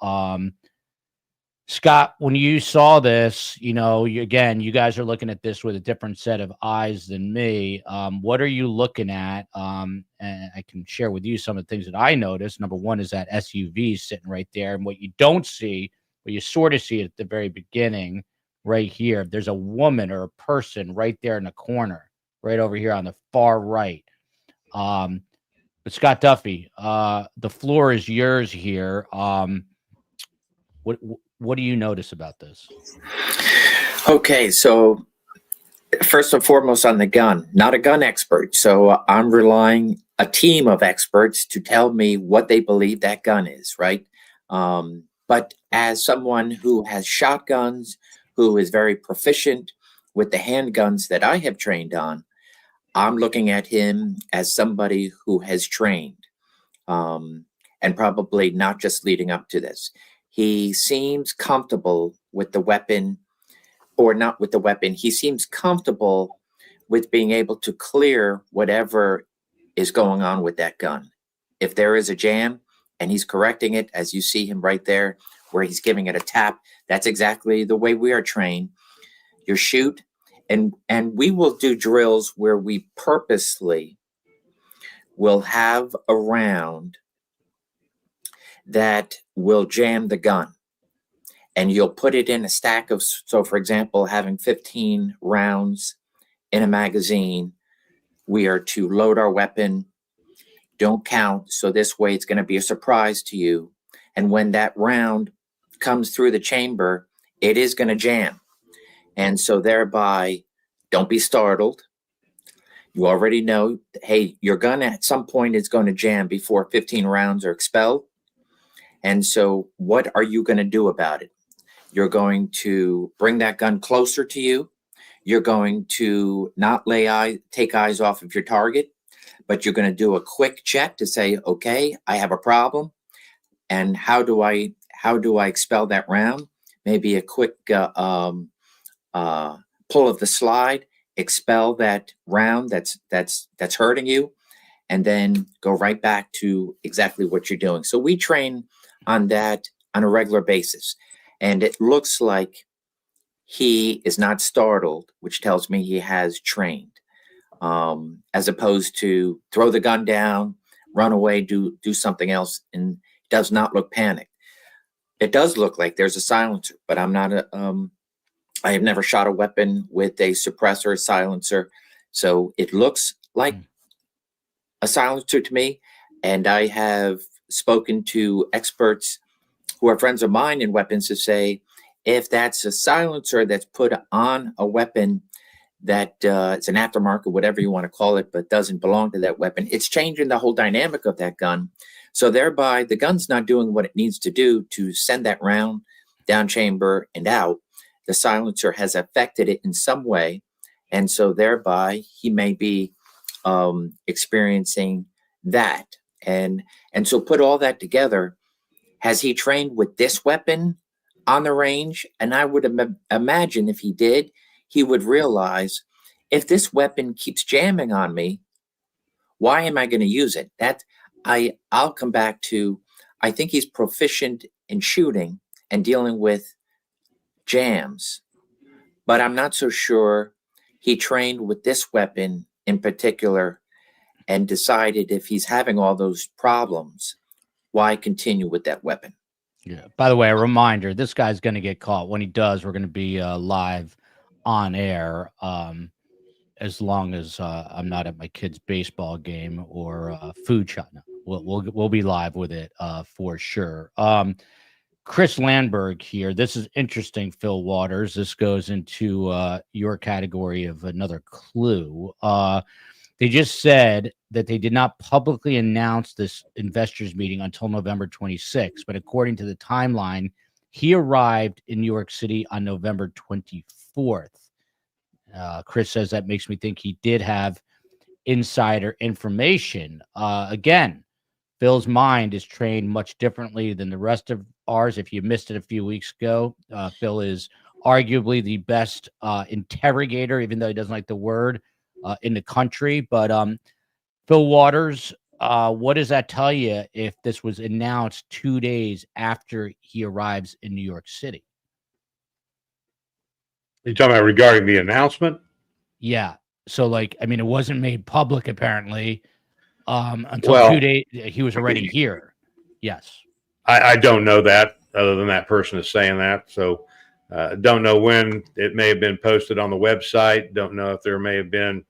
Scott, when you saw this, you guys are looking at this with a different set of eyes than me. What are you looking at? And I can share with you some of the things that I noticed. Number one is that SUV sitting right there. And what you don't see, but you sort of see it at the very beginning, right here, there's a woman or a person right there in the corner, right over here on the far right. But Scott Duffey, the floor is yours here. What do you notice about this? Okay, so first and foremost on the gun, not a gun expert. So I'm relying a team of experts to tell me what they believe that gun is, right? But as someone who has shotguns, who is very proficient with the handguns that I have trained on, I'm looking at him as somebody who has trained, and probably not just leading up to this. He seems comfortable with the weapon, or not with the weapon. He seems comfortable with being able to clear whatever is going on with that gun. If there is a jam and he's correcting it, as you see him right there, where he's giving it a tap, that's exactly the way we are trained. You shoot, and we will do drills where we purposely will have a round that will jam the gun, and you'll put it in a stack of, so for example, having 15 rounds in a magazine, we are to load our weapon, don't count, so this way it's going to be a surprise to you. And when that round comes through the chamber, it is going to jam. And so thereby, don't be startled. You already know, hey, your gun at some point is going to jam before 15 rounds are expelled. And so what are you going to do about it? You're going to bring that gun closer to you. You're going to not take eyes off of your target, but you're going to do a quick check to say, okay, I have a problem. And how do I expel that round? Maybe a quick pull of the slide, expel that round that's hurting you, and then go right back to exactly what you're doing. So we train on that on a regular basis. And it looks like he is not startled, which tells me he has trained, as opposed to throw the gun down, run away, do something else, and does not look panicked. It does look like there's a silencer, but I'm not I have never shot a weapon with a suppressor or silencer. So it looks like a silencer to me. And I have spoken to experts who are friends of mine in weapons to say, if that's a silencer that's put on a weapon that it's an aftermarket, whatever you want to call it, but doesn't belong to that weapon, it's changing the whole dynamic of that gun. So thereby, the gun's not doing what it needs to do to send that round down chamber and out. The silencer has affected it in some way. And so thereby, he may be experiencing that. And so put all that together. Has he trained with this weapon on the range? And I would imagine if he did, he would realize, if this weapon keeps jamming on me, why am I going to use it? I'll come back to, I think he's proficient in shooting and dealing with jams, but I'm not so sure he trained with this weapon in particular and decided if he's having all those problems, why continue with that weapon? Yeah. By the way, a reminder, this guy's going to get caught. When he does, we're going to be live on air, as long as I'm not at my kid's baseball game or food shop. No, we'll be live with it for sure. Chris Landberg here. This is interesting, Phil Waters. This goes into your category of another clue. They just said that they did not publicly announce this investors meeting until November 26th, but according to the timeline, he arrived in New York City on November 24th. Chris says that makes me think he did have insider information. Again, Phil's mind is trained much differently than the rest of ours. If you missed it a few weeks ago, Phil is arguably the best interrogator, even though he doesn't like the word, in the country. But Phil Waters, what does that tell you if this was announced 2 days after he arrives in New York City? You're talking about regarding the announcement? Yeah. So, like, I mean, it wasn't made public apparently until 2 days. He was already here. Yes. I don't know that, other than that person is saying that. So don't know when it may have been posted on the website. Don't know if there may have been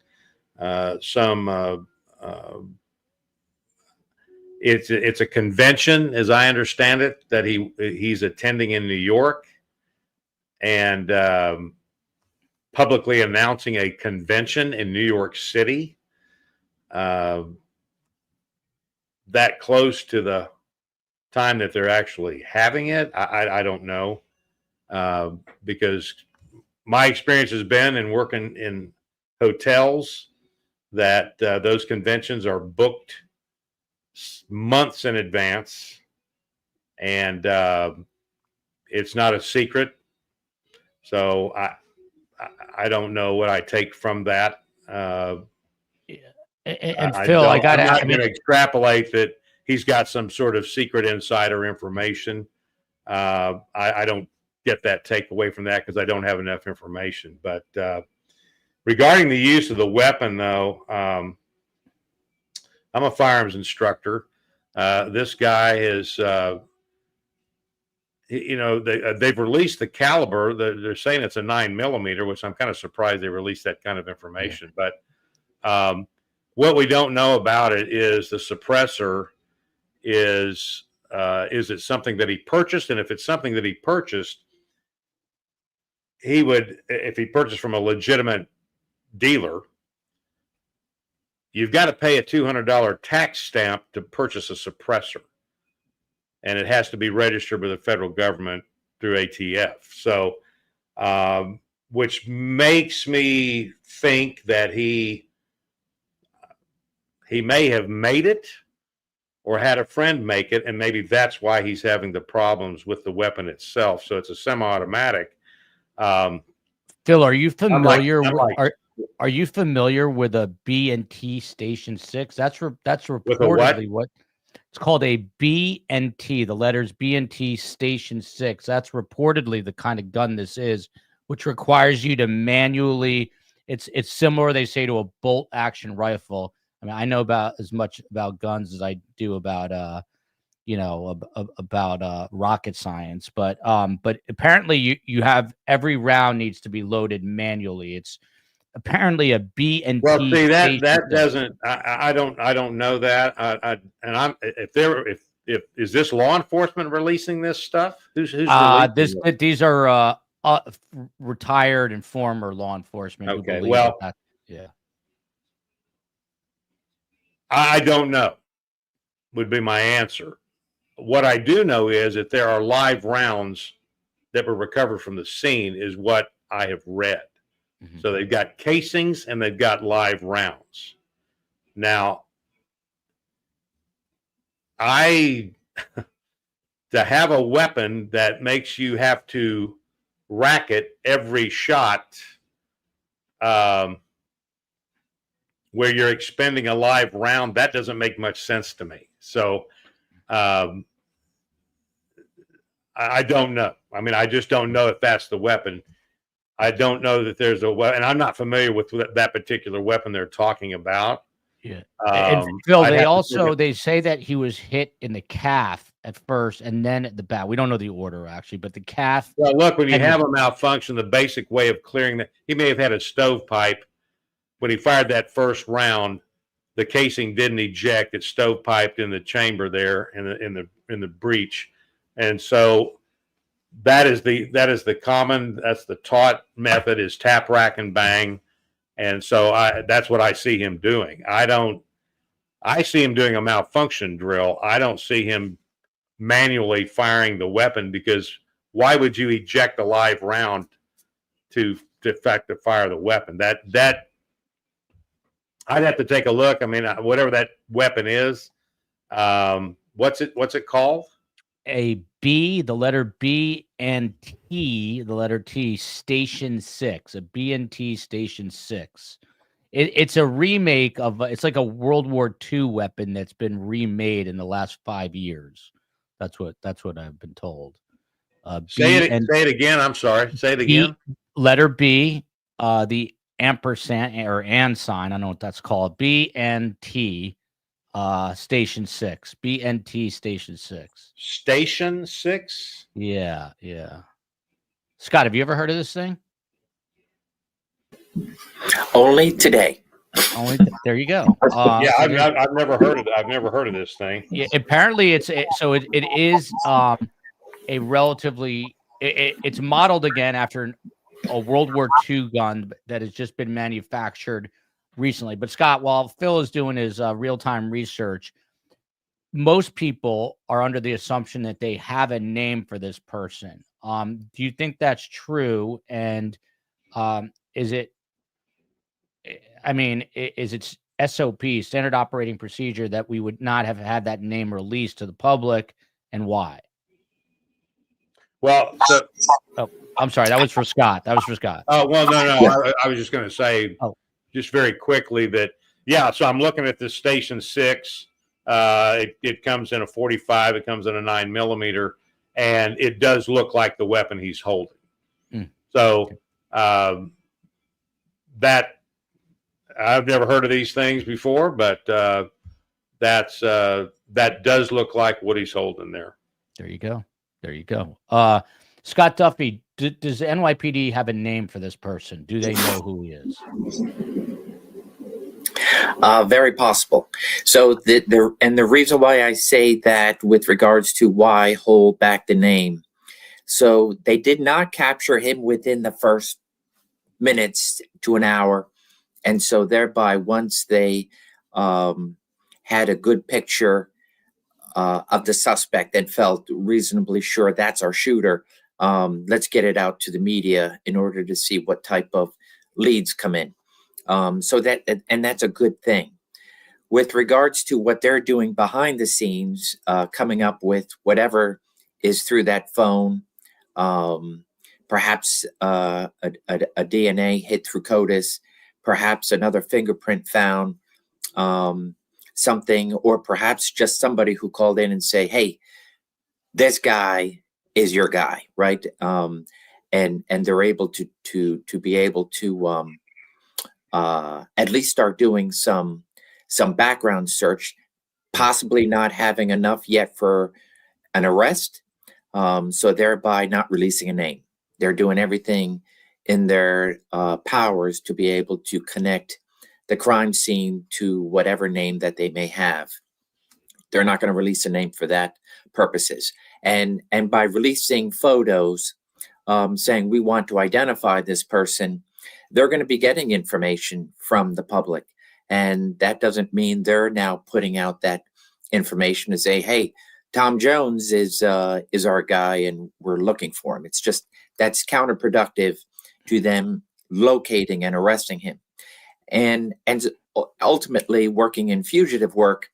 some it's a convention, as I understand it, that he's attending in New York, and publicly announcing a convention in New York City that close to the time that they're actually having it. I don't know, because my experience has been in working in hotels that those conventions are booked months in advance, and it's not a secret. So I don't know what I take from that. And Phil, I'm not going to extrapolate that he's got some sort of secret insider information. I don't get that take away from that because I don't have enough information. But regarding the use of the weapon, though, I'm a firearms instructor. This guy is, they've released the caliber. They're saying it's a 9mm, which I'm kind of surprised they released that kind of information. Yeah. But what we don't know about it is the suppressor is Is it something that he purchased? And if it's something that he purchased, he would, if he purchased from a legitimate dealer, you've got to pay a $200 tax stamp to purchase a suppressor. And it has to be registered with the federal government through ATF. So, which makes me think that he may have made it or had a friend make it, and maybe that's why he's having the problems with the weapon itself. So it's a semi-automatic. Phil, are you familiar? Are you familiar with a B&T Station 6? That's reportedly what it's called, a B&T. The letters B&T Station 6. That's reportedly the kind of gun this is, which requires you to manually. It's similar, they say, to a bolt action rifle. I mean, I know about as much about guns as I do about rocket science, but apparently you have every round needs to be loaded manually. It's apparently a B&T. Well, see, that doesn't. I don't know that. If is this law enforcement releasing this stuff? Who's releasing it? These are retired and former law enforcement. Okay, well, yeah. I don't know, would be my answer. What I do know is that there are live rounds that were recovered from the scene, is what I have read. Mm-hmm. So they've got casings and they've got live rounds. Now, to have a weapon that makes you have to rack it every shot, where you're expending a live round, that doesn't make much sense to me. So I don't know. I mean, I just don't know if that's the weapon. I don't know that there's a weapon, and I'm not familiar with that particular weapon they're talking about. Yeah. And Phil, they say that he was hit in the calf at first and then at the back. We don't know the order, actually, but the calf. Well, look, when you have a malfunction, the basic way of clearing that, he may have had a stovepipe. When he fired that first round, the casing didn't eject. It stovepiped in the chamber there in the breech, and so that's the taught method, is tap, rack, and bang. And so that's what I see him doing. I see him doing a malfunction drill. I don't see him manually firing the weapon, because why would you eject a live round to fire the weapon? That I'd have to take a look. I mean, whatever that weapon is, what's it called? A B, the letter B and T, the letter T, Station 6, a B&T Station 6. It's a remake of, it's like a World War II weapon that's been remade in the last 5 years. That's what I've been told. Say it again. I'm sorry. Say it again. Letter B, the ampersand or and sign. I don't know what that's called. B&T. Station 6, B&T Station 6. Station 6? Yeah. Scott, have you ever heard of this thing? Only today. There you go. Yeah, I've never heard of it. I've never heard of this thing. Yeah, apparently it is a relatively it's modeled again after a World War II gun that has just been manufactured recently. But Scott, while Phil is doing his real-time research, most people are under the assumption that they have a name for this person. Do you think that's true? And is it SOP, standard operating procedure, that we would not have had that name released to the public, and why? Well, I'm sorry, that was for Scott. Oh, well, no. I was just going to say, just very quickly, that, yeah, so I'm looking at this Station 6. It comes in a 45. It comes in a 9mm, and it does look like the weapon he's holding. So that, I've never heard of these things before, but that does look like what he's holding there. There you go. Scott Duffey, does NYPD have a name for this person? Do they know who he is? Very possible. So the reason why I say that with regards to why hold back the name. So they did not capture him within the first minutes to an hour. And so thereby, once they had a good picture of the suspect and felt reasonably sure that's our shooter, let's get it out to the media in order to see what type of leads come in. So that's a good thing. With regards to what they're doing behind the scenes, coming up with whatever is through that phone, perhaps a DNA hit through CODIS, perhaps another fingerprint found, something, or perhaps just somebody who called in and say, hey, this guy is your guy, right? And they're able to be able to at least start doing some background search, possibly not having enough yet for an arrest, so thereby not releasing a name. They're doing everything in their powers to be able to connect the crime scene to whatever name that they may have. They're not going to release a name for that purposes. And by releasing photos, saying we want to identify this person, they're going to be getting information from the public. And that doesn't mean they're now putting out that information to say, hey, Tom Jones is our guy and we're looking for him. It's just, that's counterproductive to them locating and arresting him. And ultimately, working in fugitive work,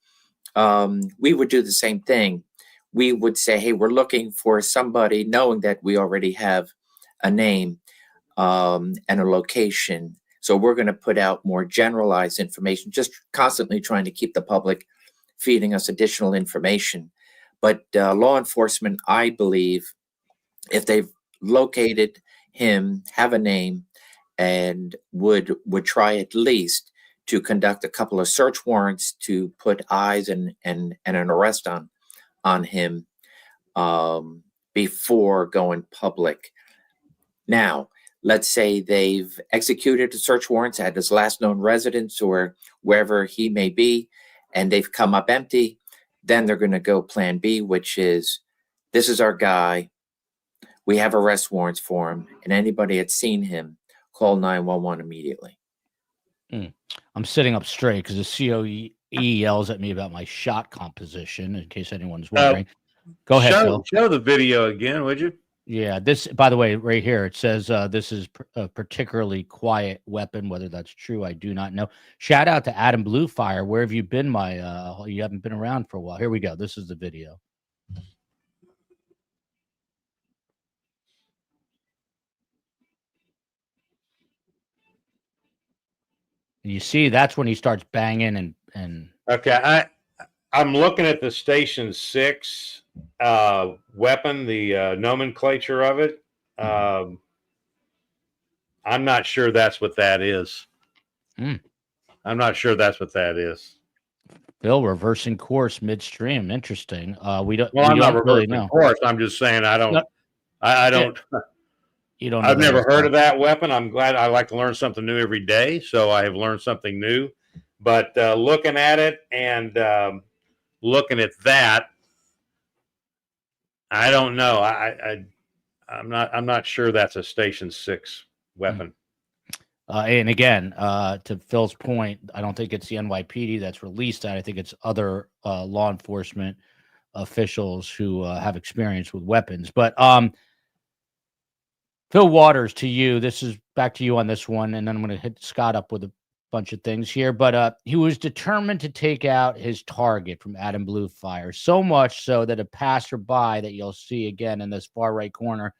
we would do the same thing. We would say, hey, we're looking for somebody, knowing that we already have a name and a location. So we're going to put out more generalized information, just constantly trying to keep the public feeding us additional information. But law enforcement, I believe, if they've located him, have a name, and would try at least to conduct a couple of search warrants to put eyes and an arrest on him before going public. Now, let's say they've executed the search warrants at his last known residence or wherever he may be, and they've come up empty. Then they're going to go plan B, which is, this is our guy. We have arrest warrants for him, and anybody that's seen him, call 911 immediately. I'm sitting up straight because the COE yells at me about my shot composition, in case anyone's wondering. Go ahead, Phil. Show the video again, would you? Yeah, this, by the way, right here, it says this is a particularly quiet weapon. Whether that's true, I do not know. Shout out to Adam Bluefire. Where have you been, you haven't been around for a while. Here we go. This is the video. And you see, that's when he starts banging and. Okay, I'm looking at the Station 6 weapon, the nomenclature of it. I'm not sure that's what that is. I'm not sure that's what that is. Bill, reversing course midstream. Interesting. We don't. Well, we I'm don't not really reversing know. course. I'm just saying I don't. No. I don't. You don't. I've never heard of that weapon. I'm glad. I like to learn something new every day, so I have learned something new. But looking at it and looking at that, I don't know. I'm not sure that's a Station 6 weapon. And again, to Phil's point, I don't think it's the NYPD that's released that. I think it's other law enforcement officials who have experience with weapons. But Phil Waters, to you, this is back to you on this one, and then I'm going to hit Scott up with a bunch of things here. But he was determined to take out his target from Adam Bluefire, so much so that a passerby that you'll see again in this far right corner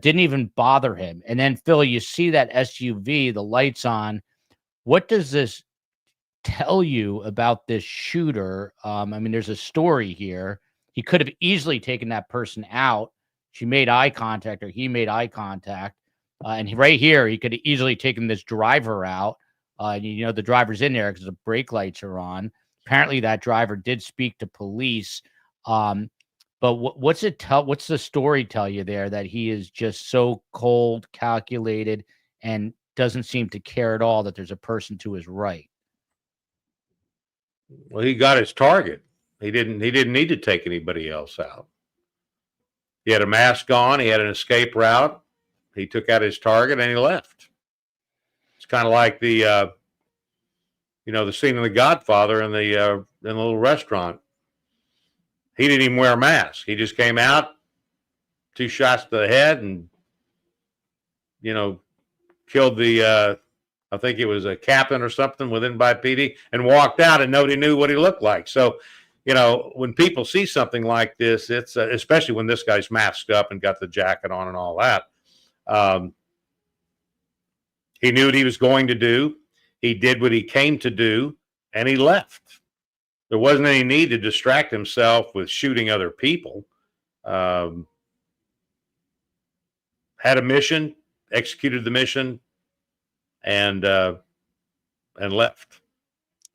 didn't even bother him. And then, Phil, you see that SUV, the lights on. What does this tell you about this shooter? I mean, there's a story here. He could have easily taken that person out. She made eye contact, or he made eye contact. And right here, he could have easily taken this driver out. You know, the driver's in there because the brake lights are on. Apparently, that driver did speak to police. But what's the story tell you there, that he is just so cold, calculated, and doesn't seem to care at all that there's a person to his right? Well, he got his target. He didn't need to take anybody else out. He had a mask on. He had an escape route. He took out his target and he left. It's kind of like the the scene in The Godfather in the little restaurant. He didn't even wear a mask. He just came out, 2 shots to the head, and killed the I think it was a captain or something with NYPD, and walked out, and nobody knew what he looked like. So, when people see something like this, it's especially when this guy's masked up and got the jacket on and all that. He knew what he was going to do. He did what he came to do, and he left. There wasn't any need to distract himself with shooting other people. Had a mission, executed the mission, and left.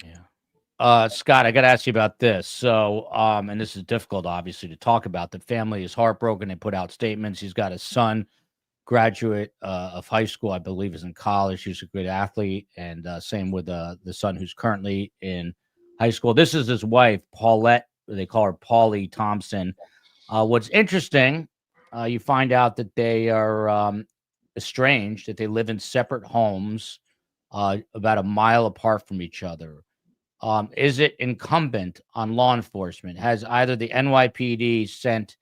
Yeah. Scott, I got to ask you about this. So, and this is difficult, obviously, to talk about. The family is heartbroken. They put out statements. He's got a son, graduate of high school, I believe, is in college. He's a good athlete, and same with the son who's currently in high school. This is his wife, Paulette. They call her Paulie Thompson. What's interesting, you find out that they are estranged, that they live in separate homes about a mile apart from each other. Is it incumbent on law enforcement? Has either the NYPD sent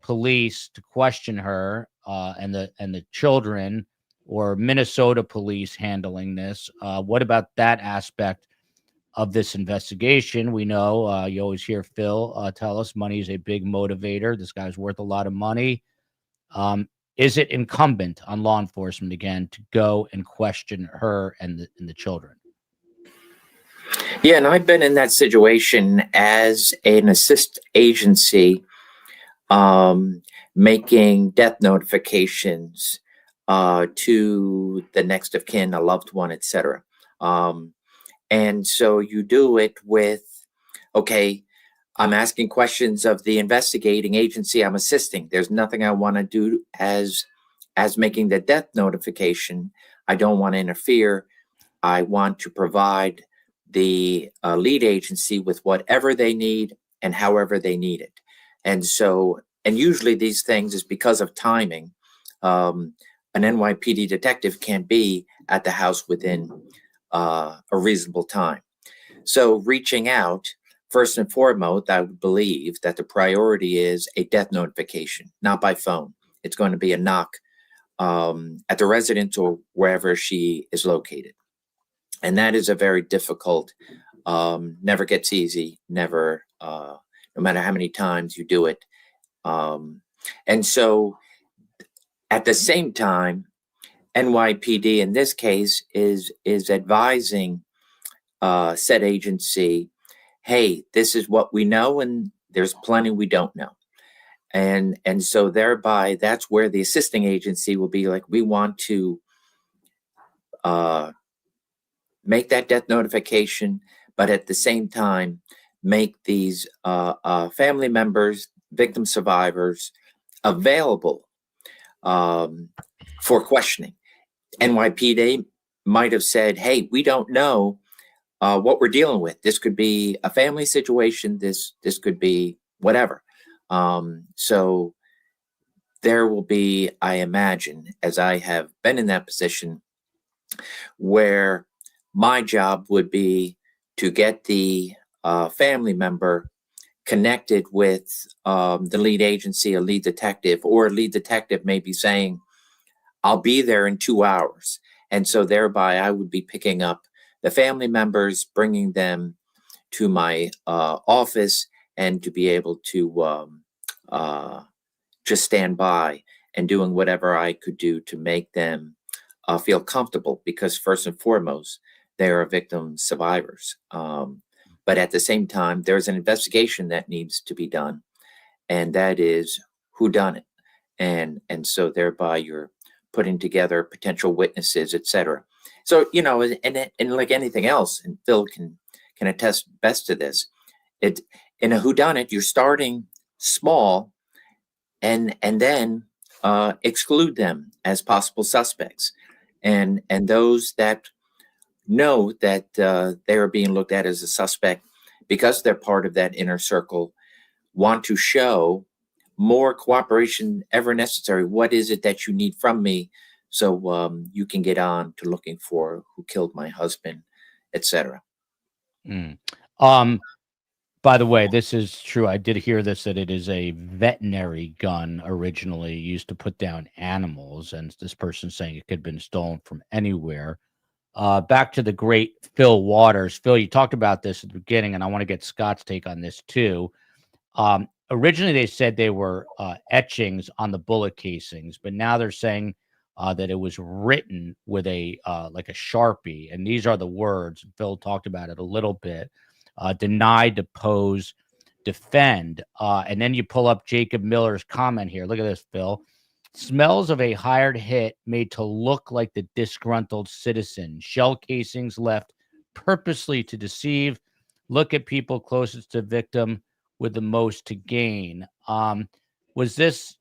police to question her and the children, or Minnesota police handling this? What about that aspect of this investigation? We know you always hear Phil tell us money is a big motivator. This guy's worth a lot of money. Is it incumbent on law enforcement again to go and question her and the children? Yeah, and I've been in that situation as an assist agency, making death notifications to the next of kin, a loved one, etc. And so you do it with, okay, I'm asking questions of the investigating agency I'm assisting. There's nothing I want to do as making the death notification. I don't want to interfere. I want to provide the lead agency with whatever they need and however they need it. And so, and usually these things is because of timing. An NYPD detective can't be at the house within a reasonable time. So reaching out, first and foremost, I would believe that the priority is a death notification, not by phone. It's going to be a knock at the residence or wherever she is located. And that is a very difficult, never gets easy, never, no matter how many times you do it. And so at the same time, NYPD in this case is advising said agency, hey, this is what we know, and there's plenty we don't know. And so thereby, that's where the assisting agency will be like, we want to make that death notification, but at the same time, make these family members, victim survivors, available for questioning. NYPD might have said, hey, we don't know what we're dealing with. This could be a family situation. This could be whatever. So there will be, I imagine, as I have been in that position, where my job would be to get the family member connected with the lead agency, a lead detective, or a lead detective may be saying, I'll be there in 2 hours. And so thereby I would be picking up the family members, bringing them to my office, and to be able to just stand by and doing whatever I could do to make them feel comfortable, because first and foremost, they are victim survivors. But at the same time, there's an investigation that needs to be done, and that is who done it. And so thereby you're putting together potential witnesses, etc. So, you know, and like anything else, and Phil can attest best to this, in a whodunit, you're starting small and then exclude them as possible suspects. And those that know that they are being looked at as a suspect, because they're part of that inner circle, want to show more cooperation ever necessary. What is it that you need from me, so you can get on to looking for who killed my husband, etc. By the way, this is true. I did hear this, that it is a veterinary gun originally used to put down animals, and this person saying it could have been stolen from anywhere. Back to the great Phil Waters. Phil, you talked about this at the beginning, and I want to get Scott's take on this too. Originally, they said they were etchings on the bullet casings, but now they're saying that it was written with a like a Sharpie, and these are the words. Phil talked about it a little bit. Deny, depose, defend. And then you pull up Jacob Miller's comment here. Look at this, Phil. Smells of a hired hit made to look like the disgruntled citizen. Shell casings left purposely to deceive. Look at people closest to victim with the most to gain. Was this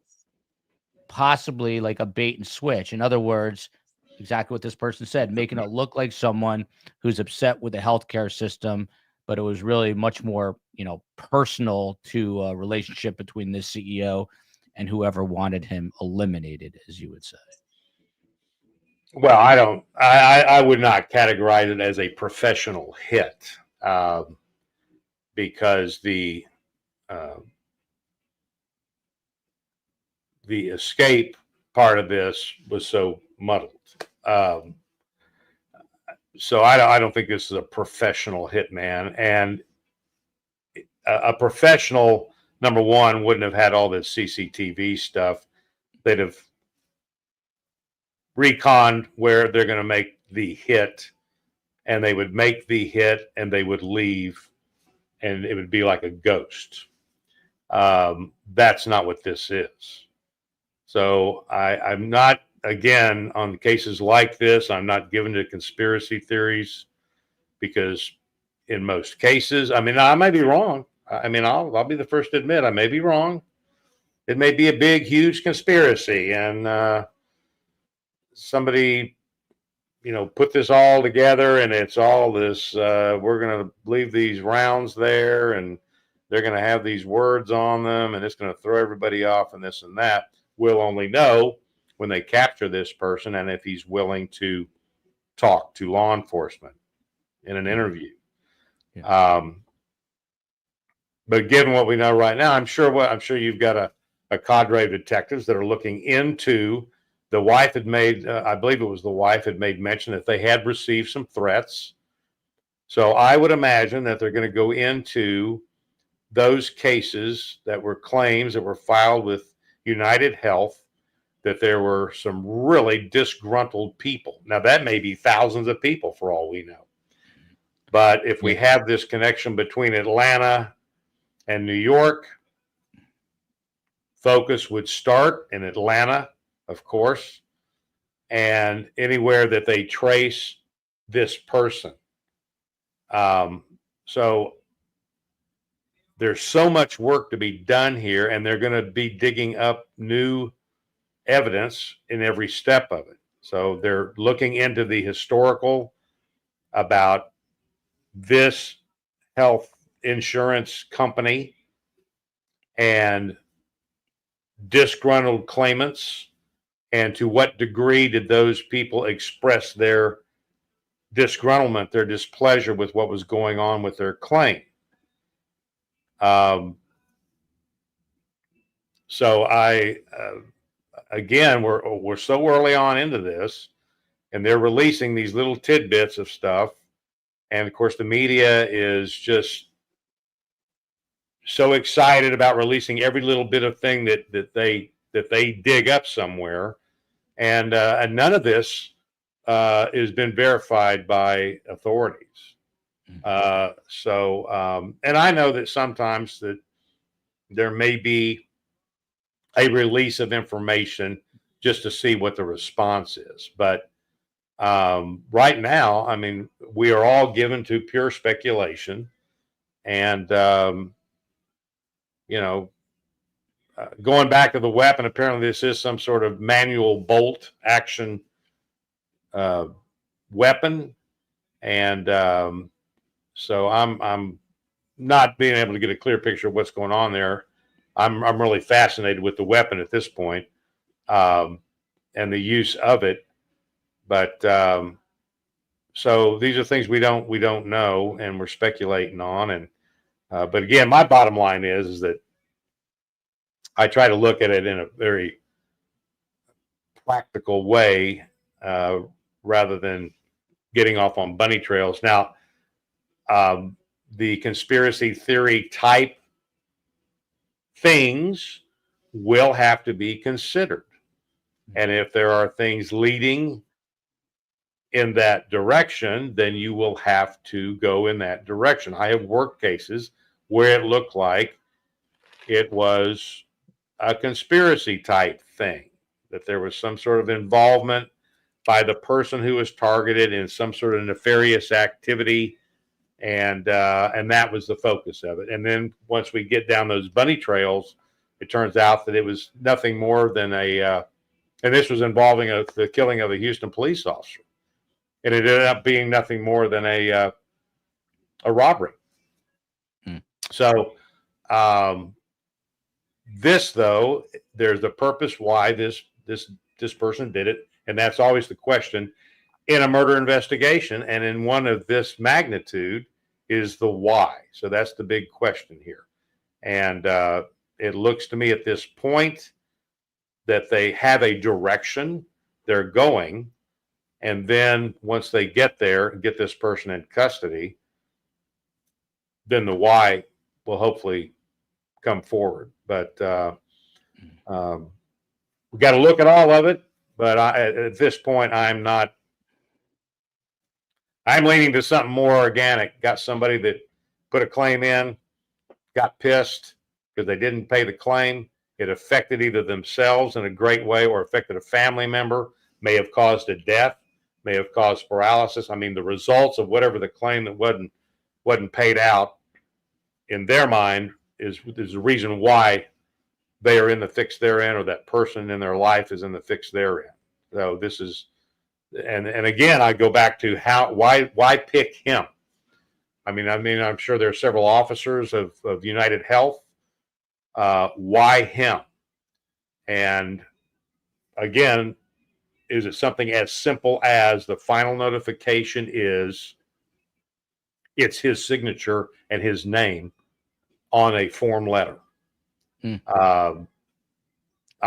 possibly like a bait and switch? In other words, exactly what this person said, making it look like someone who's upset with the healthcare system, but it was really much more, personal to a relationship between this CEO and whoever wanted him eliminated, as you would say. Well, I would not categorize it as a professional hit, because the escape part of this was so muddled. So I don't think this is a professional hitman, and a professional, number one, wouldn't have had all this CCTV stuff. They'd have reconned where they're going to make the hit, and they would make the hit and they would leave, and it would be like a ghost. That's not what this is. So I'm not, again, on cases like this, I'm not given to conspiracy theories, because in most cases, I may be wrong. I'll be the first to admit I may be wrong. It may be a big, huge conspiracy, and somebody, put this all together, and it's all this, we're going to leave these rounds there, and they're going to have these words on them, and it's going to throw everybody off, and this and that. We'll only know when they capture this person, and if he's willing to talk to law enforcement in an interview. Yeah. But given what we know right now, I'm sure you've got a cadre of detectives that are looking into. The wife had made, I believe it was the wife had made mention that they had received some threats. So I would imagine that they're going to go into those cases that were claims that were filed with United Health, that there were some really disgruntled people. Now, that may be thousands of people for all we know. But if we have this connection between Atlanta and New York, focus would start in Atlanta, of course, and anywhere that they trace this person. So there's so much work to be done here, and they're going to be digging up new evidence in every step of it. So they're looking into the historical about this health insurance company and disgruntled claimants, and to what degree did those people express their disgruntlement, their displeasure with what was going on with their claim. So again, we're so early on into this, and they're releasing these little tidbits of stuff, and of course the media is just so excited about releasing every little bit of thing that they dig up somewhere, and none of this has been verified by authorities. And I know that sometimes that there may be a release of information just to see what the response is. But right now, we are all given to pure speculation, and, going back to the weapon, apparently this is some sort of manual bolt action weapon. And so I'm not being able to get a clear picture of what's going on there. I'm really fascinated with the weapon at this point, and the use of it. But so these are things we don't know, and we're speculating on. And but again, my bottom line is that I try to look at it in a very practical way, rather than getting off on bunny trails. Now, the conspiracy theory type things will have to be considered. And if there are things leading in that direction, then you will have to go in that direction. I have worked cases where it looked like it was a conspiracy type thing, that there was some sort of involvement by the person who was targeted in some sort of nefarious activity. And that was the focus of it. And then once we get down those bunny trails, it turns out that it was nothing more than and this was involving the killing of a Houston police officer. And it ended up being nothing more than a robbery. So this, though, there's a purpose why this person did it. And that's always the question in a murder investigation. And in one of this magnitude is the why. So that's the big question here. And it looks to me at this point that they have a direction they're going. And then once they get there and get this person in custody, then the why will hopefully come forward. But we got to look at all of it. But at this point, I'm leaning to something more organic. Got somebody that put a claim in, got pissed because they didn't pay the claim. It affected either themselves in a great way or affected a family member, may have caused a death, may have caused paralysis. I mean, the results of whatever the claim that wasn't paid out in their mind is the reason why they are in the fix they're in, or that person in their life is in the fix they're in. So this is, and again, I go back to why pick him? I mean, I'm sure there are several officers of United Health. Why him? And again, is it something as simple as the final notification is it's his signature and his name on a form letter? I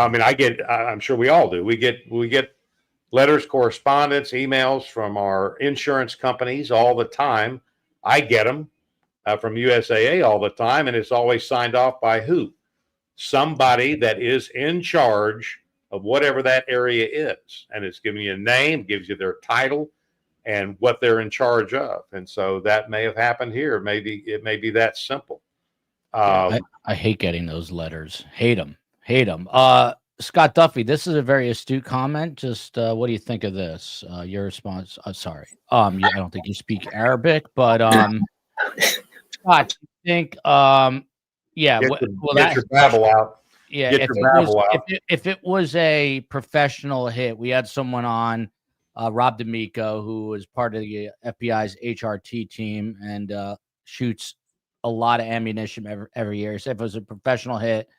mean, I'm sure we all do. We get letters, correspondence, emails from our insurance companies all the time. I get them from USAA all the time, and it's always signed off by who? Somebody that is in charge of whatever that area is. And it's giving you a name, gives you their title and what they're in charge of. And so that may have happened here. Maybe it may be that simple. I hate getting those letters. Hate them. Scott Duffey, this is a very astute comment. Just what do you think of this? Your response? Sorry. I don't think you speak Arabic, but Scott, you think? Yeah. Get your Bible out. Yeah. If it was a professional hit, we had someone on, Rob D'Amico, who was part of the FBI's HRT team and shoots a lot of ammunition every year. So if it was a professional hit,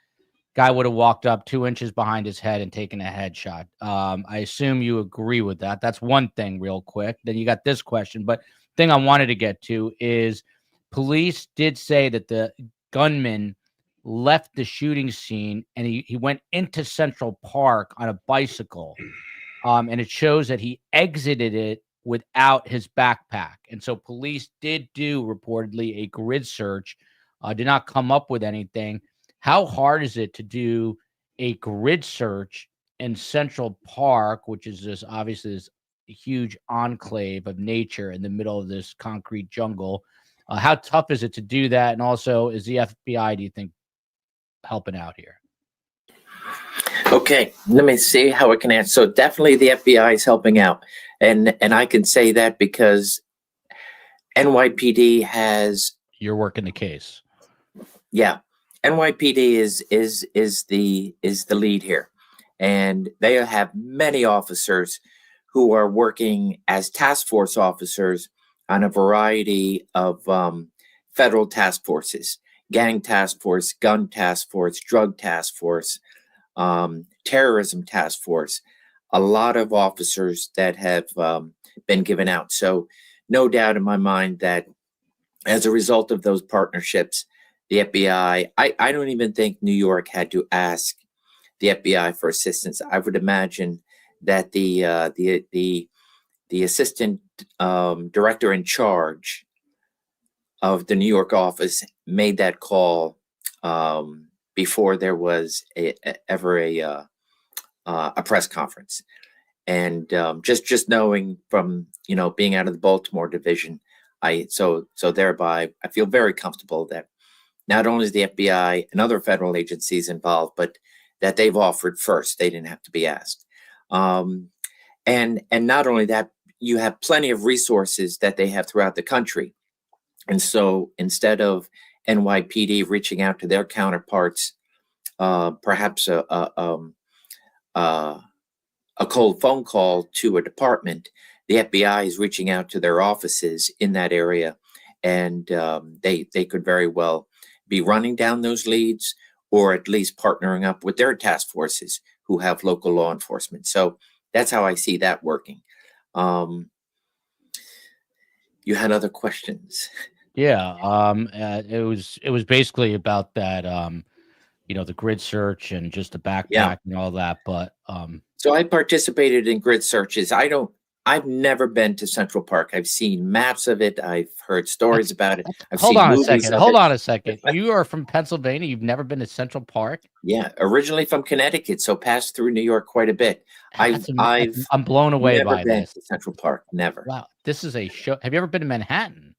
guy would have walked up 2 inches behind his head and taken a headshot. I assume you agree with that. That's one thing real quick. Then you got this question. But thing I wanted to get to is police did say that the gunman left the shooting scene and he went into Central Park on a bicycle. And it shows that he exited it without his backpack. And so police did do reportedly a grid search, did not come up with anything. How hard is it to do a grid search in Central Park, which is just obviously this huge enclave of nature in the middle of this concrete jungle? How tough is it to do that? And also, is the FBI, do you think, helping out here? Okay, let me see how I can answer. So definitely the FBI is helping out. And I can say that because NYPD has... You're working the case. Yeah. NYPD is the lead here. And they have many officers who are working as task force officers on a variety of federal task forces, gang task force, gun task force, drug task force, terrorism task force, a lot of officers that have been given out. So no doubt in my mind that as a result of those partnerships, the FBI, I don't even think New York had to ask the FBI for assistance. I would imagine that the assistant director in charge of the New York office made that call before there was ever a press conference. And just knowing from being out of the Baltimore division, so thereby I feel very comfortable that not only is the FBI and other federal agencies involved, but that they've offered first. They didn't have to be asked. And not only that, you have plenty of resources that they have throughout the country. And so instead of NYPD reaching out to their counterparts, perhaps a cold phone call to a department, the FBI is reaching out to their offices in that area, and they could very well be running down those leads, or at least partnering up with their task forces who have local law enforcement. So that's how I see that working. You had other questions. Yeah. It was basically about that, the grid search and just the backpack and all that. But so I participated in grid searches. I've never been to Central Park. I've seen maps of it. I've heard stories about it. Hold on a second. You are from Pennsylvania. You've never been to Central Park? Yeah, originally from Connecticut, so passed through New York quite a bit. I'm blown away by this. To Central Park, never. Wow, this is a show. Have you ever been to Manhattan?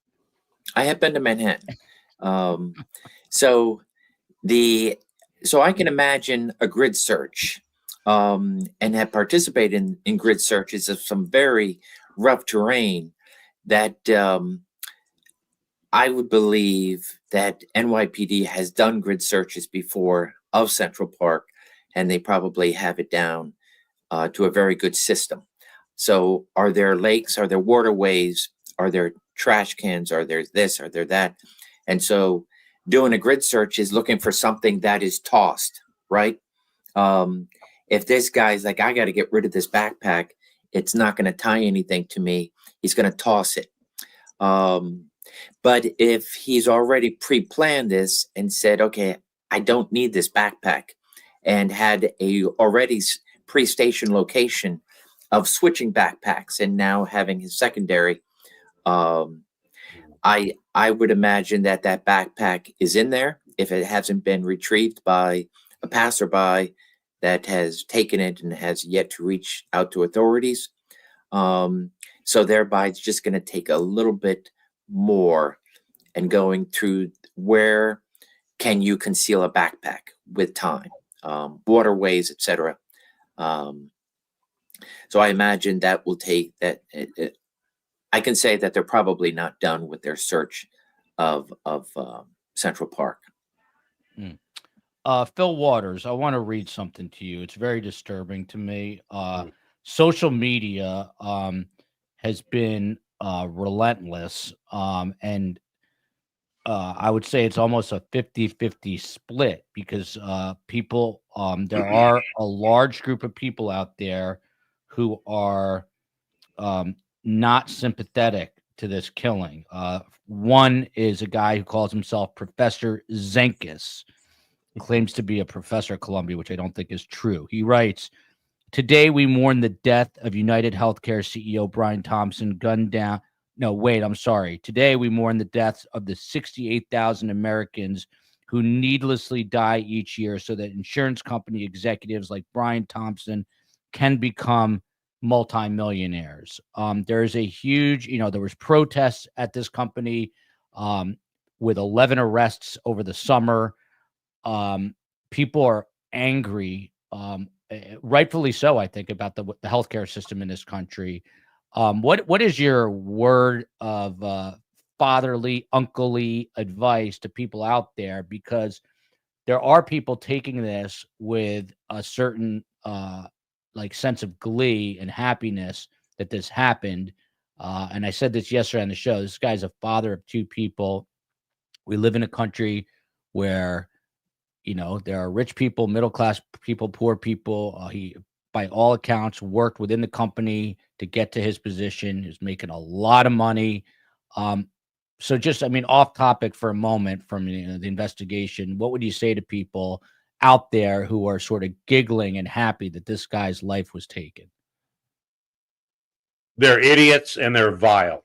I have been to Manhattan. So I can imagine a grid search. And have participated in grid searches of some very rough terrain that I would believe that NYPD has done grid searches before of Central Park, and they probably have it down to a very good system. So are there lakes? Are there waterways? Are there trash cans? Are there this? Are there that? And so doing a grid search is looking for something that is tossed, right? If this guy's like, I got to get rid of this backpack, it's not going to tie anything to me. He's going to toss it. But if he's already pre-planned this and said, okay, I don't need this backpack, and had a already pre-station location of switching backpacks and now having his secondary, I would imagine that backpack is in there if it hasn't been retrieved by a passerby that has taken it and has yet to reach out to authorities. So thereby it's just going to take a little bit more and going through where can you conceal a backpack with time, waterways, etc. So I imagine that will take that. I can say that they're probably not done with their search of Central Park. Phil Waters, I want to read something to you. It's very disturbing to me. Social media has been relentless, and I would say it's almost a 50-50 split because people, there are a large group of people out there who are not sympathetic to this killing. One is a guy who calls himself Professor Zenkis, claims to be a professor at Columbia, which I don't think is true. He writes, "Today we mourn the death of United Healthcare CEO Brian Thompson, gunned down." No, wait, I'm sorry. Today we mourn the deaths of the 68,000 Americans who needlessly die each year so that insurance company executives like Brian Thompson can become multimillionaires. There is a huge, there was protests at this company with 11 arrests over the summer. People are angry, rightfully so, I think, about the healthcare system in this country. What is your word of fatherly, unclely advice to people out there? Because there are people taking this with a certain sense of glee and happiness that this happened. And I said this yesterday on the show. This guy's a father of two people. we live in a country where, there are rich people, middle-class people, poor people. He, by all accounts, worked within the company to get to his position. He's making a lot of money. So just, off topic for a moment from the investigation, what would you say to people out there who are sort of giggling and happy that this guy's life was taken? They're idiots and they're vile.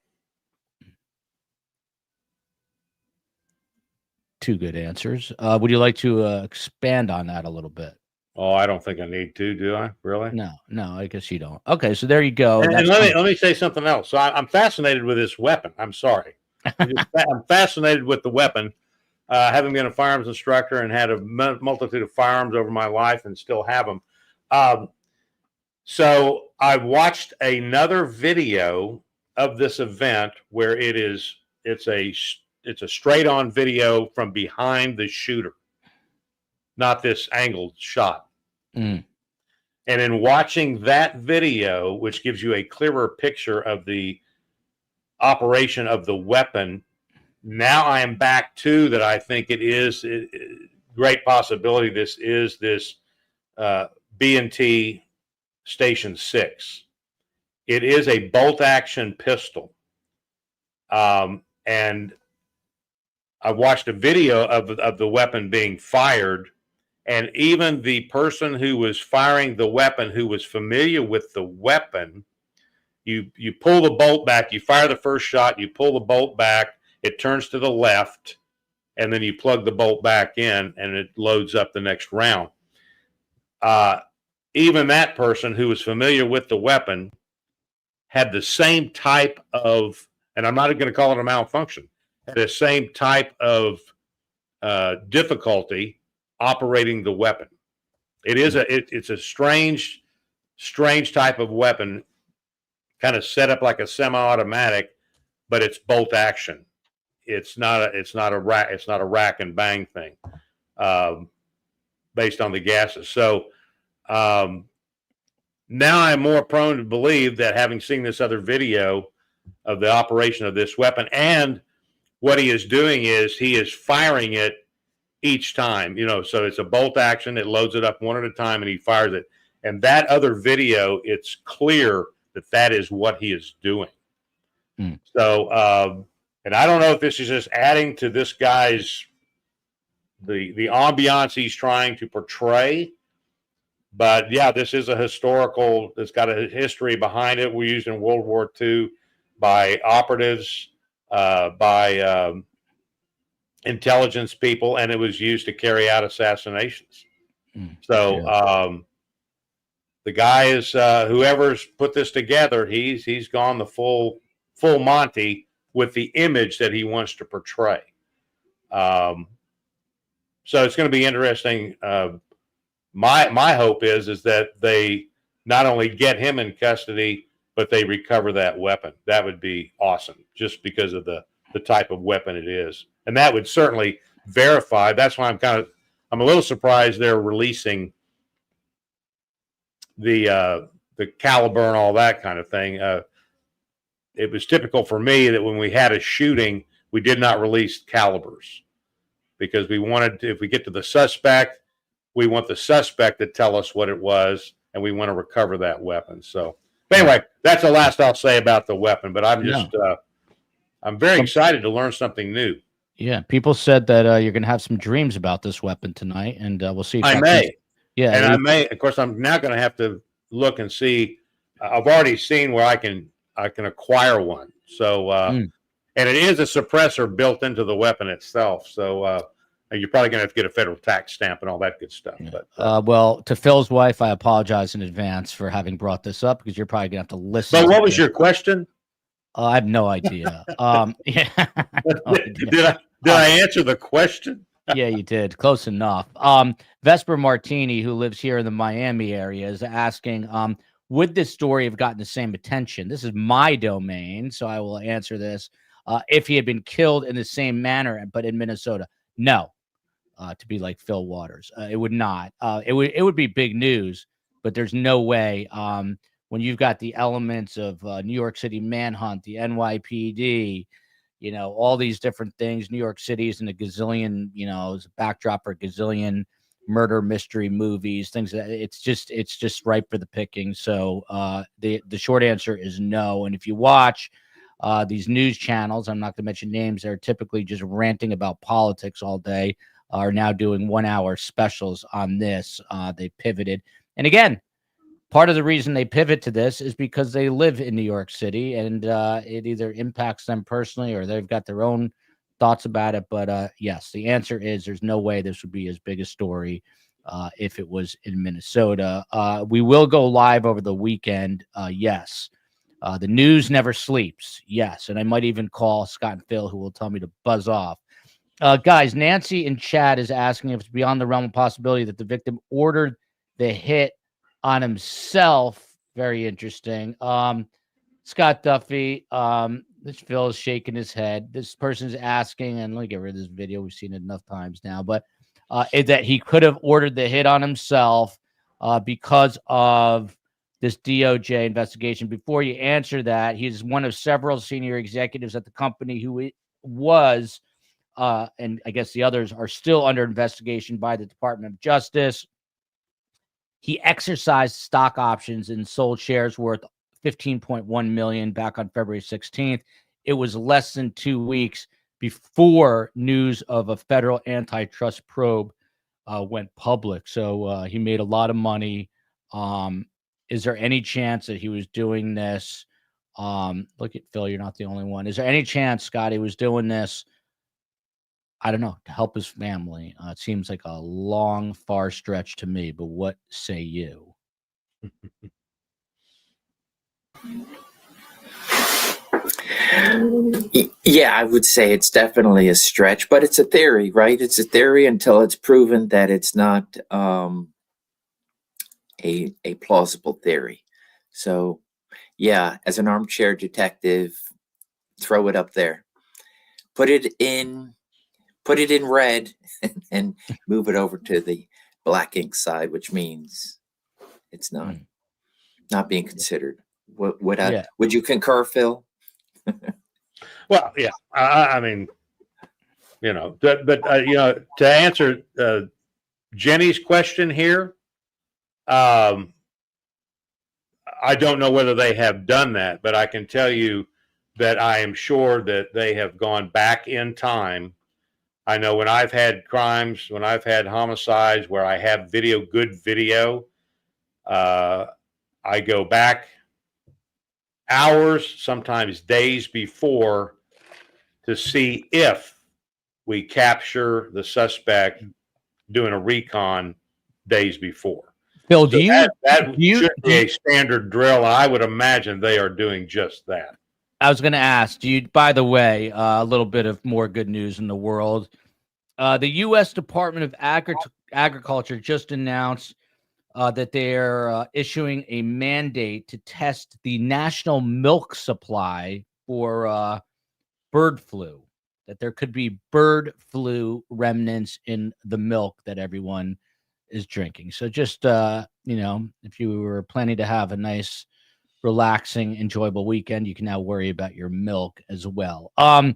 Two good answers. Would you like to expand on that a little bit? Oh, I don't think I need to, do I? Really? No, I guess you don't. Okay, so there you go. And let me say something else. So I'm fascinated with this weapon. I'm sorry. I'm fascinated with the weapon, having been a firearms instructor and had a multitude of firearms over my life and still have them. So I watched another video of this event where it's a straight on video from behind the shooter, not this angled shot. And in watching that video, which gives you a clearer picture of the operation of the weapon, now I am back to that. I think it is a great possibility. This is this B&T Station 6. It is a bolt action pistol. And I watched a video of the weapon being fired, and even the person who was firing the weapon, who was familiar with the weapon, you pull the bolt back, you fire the first shot, you pull the bolt back, it turns to the left, and then you plug the bolt back in, and it loads up the next round. Even that person who was familiar with the weapon had the same type of, and I'm not going to call it a malfunction, the same type of difficulty operating the weapon. It's a strange type of weapon, kind of set up like a semi-automatic, but it's bolt action. It's not a rack and bang thing, based on the gases. So now I'm more prone to believe that, having seen this other video of the operation of this weapon, and what he is doing is he is firing it each time, so it's a bolt action. It loads it up one at a time and he fires it. And that other video, it's clear that is what he is doing. So, and I don't know if this is just adding to this guy's, the ambiance he's trying to portray, but yeah, this is a historical, it's got a history behind it. We used in World War II by operatives, by intelligence people, and it was used to carry out assassinations. So the guy is, whoever's put this together, he's gone the full Monty with the image that he wants to portray. So it's going to be interesting. My hope is that they not only get him in custody, but they recover that weapon. That would be awesome, just because of the type of weapon it is. And that would certainly verify. That's why I'm a little surprised they're releasing the caliber and all that kind of thing. It was typical for me that when we had a shooting, we did not release calibers, because we wanted to, if we get to the suspect, we want the suspect to tell us what it was, and we want to recover that weapon. So anyway, that's the last I'll say about the weapon, but I'm just, I'm very excited to learn something new. Yeah. People said that you're going to have some dreams about this weapon tonight, and we'll see. If I may. Yeah. And I may, of course, I'm now going to have to look and see. I've already seen where I can acquire one. So, and it is a suppressor built into the weapon itself. So, you're probably going to have to get a federal tax stamp and all that good stuff. Yeah. But well, to Phil's wife, I apologize in advance for having brought this up, because you're probably going to have to listen. But what was your question? I have no idea. Yeah. Did I answer the question? Yeah, you did. Close enough. Vesper Martini, who lives here in the Miami area, is asking, would this story have gotten the same attention? This is my domain, so I will answer this. If he had been killed in the same manner, but in Minnesota, no. To be like Phil Waters, it would not. It would be big news, but there's no way. When you've got the elements of New York City Manhunt, the NYPD, all these different things. New York City is in a gazillion, is a backdrop for a gazillion murder mystery movies, things that it's just ripe for the picking. So the short answer is no. And if you watch these news channels, I'm not going to mention names, they're typically just ranting about politics all day, are now doing 1 hour specials on this. They pivoted. And again, part of the reason they pivot to this is because they live in New York City, and it either impacts them personally or they've got their own thoughts about it. But yes, the answer is there's no way this would be as big a story if it was in Minnesota. We will go live over the weekend. Yes. The news never sleeps. Yes. And I might even call Scott and Phil, who will tell me to buzz off. Guys, Nancy in chat is asking if it's beyond the realm of possibility that the victim ordered the hit on himself. Very interesting. Scott Duffey, this Phil is shaking his head. This person's asking, and let me get rid of this video. We've seen it enough times now, but that he could have ordered the hit on himself because of this DOJ investigation. Before you answer that, he's one of several senior executives at the company who was, and I guess the others are still under investigation by the Department of Justice. He exercised stock options and sold shares worth $15.1 million back on February 16th. It was less than 2 weeks before news of a federal antitrust probe went public. So he made a lot of money. Is there any chance that he was doing this? Look at Phil, you're not the only one. Is there any chance, Scott, he was doing this, I don't know, to help his family? It seems like a long, far stretch to me, but what say you? Yeah, I would say it's definitely a stretch, but it's a theory, right? It's a theory until it's proven that it's not a plausible theory. So, yeah, as an armchair detective, throw it up there. Put it in red and move it over to the black ink side, which means it's not being considered. Would you concur, Phil? Well, yeah. I mean, but to answer Jenny's question here, I don't know whether they have done that, but I can tell you that I am sure that they have gone back in time. I know when I've had crimes, when I've had homicides where I have good video, I go back hours, sometimes days before, to see if we capture the suspect doing a recon days before. Phil, so that should be a standard drill, and I would imagine they are doing just that. I was going to ask, by the way, a little bit of more good news in the world. The U.S. Department of Agriculture just announced that they're issuing a mandate to test the national milk supply for bird flu, that there could be bird flu remnants in the milk that everyone is drinking. So just, if you were planning to have a nice, relaxing, enjoyable weekend, you can now worry about your milk as well. Phil,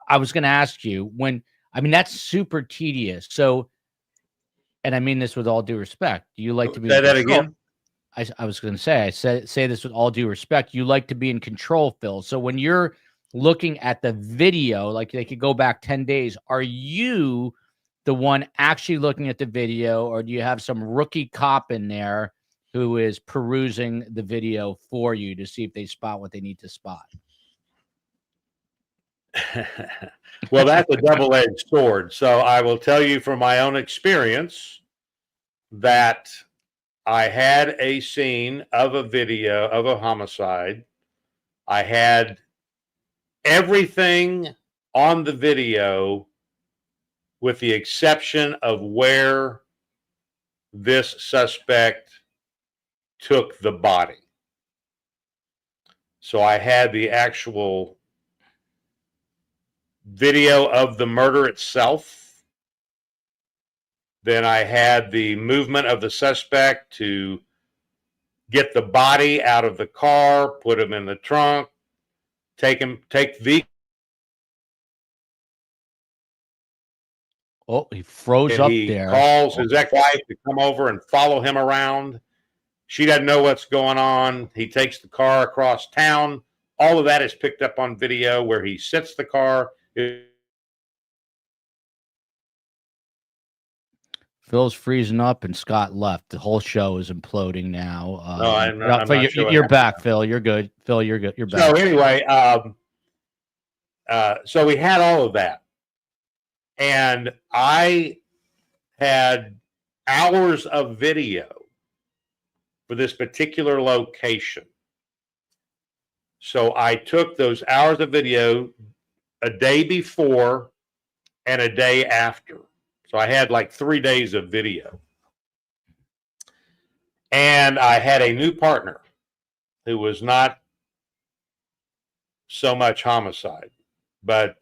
I was going to ask you that's super tedious. So, and I mean this with all due respect. Do you like to be say that again? I was going to say this with all due respect. You like to be in control, Phil. So when you're looking at the video, like they could go back 10 days, are you the one actually looking at the video, or do you have some rookie cop in there who is perusing the video for you to see if they spot what they need to spot? Well, that's a double-edged sword. So I will tell you from my own experience that I had a scene of a video of a homicide. I had everything on the video with the exception of where this suspect took the body. So I had the actual video of the murder itself. Then I had the movement of the suspect to get the body out of the car, put him in the trunk, take the. Oh, he froze up there. Calls his ex-wife to come over and follow him around. She doesn't know what's going on. He takes the car across town. All of that is picked up on video where he sits the car. Phil's freezing up and Scott left. The whole show is imploding now. I'm not sure you're back, Phil. You're good. Phil, you're good. You're back. So anyway, so we had all of that. And I had hours of video for this particular location. So I took those hours of video a day before and a day after. So I had like 3 days of video. And I had a new partner who was not so much homicide, but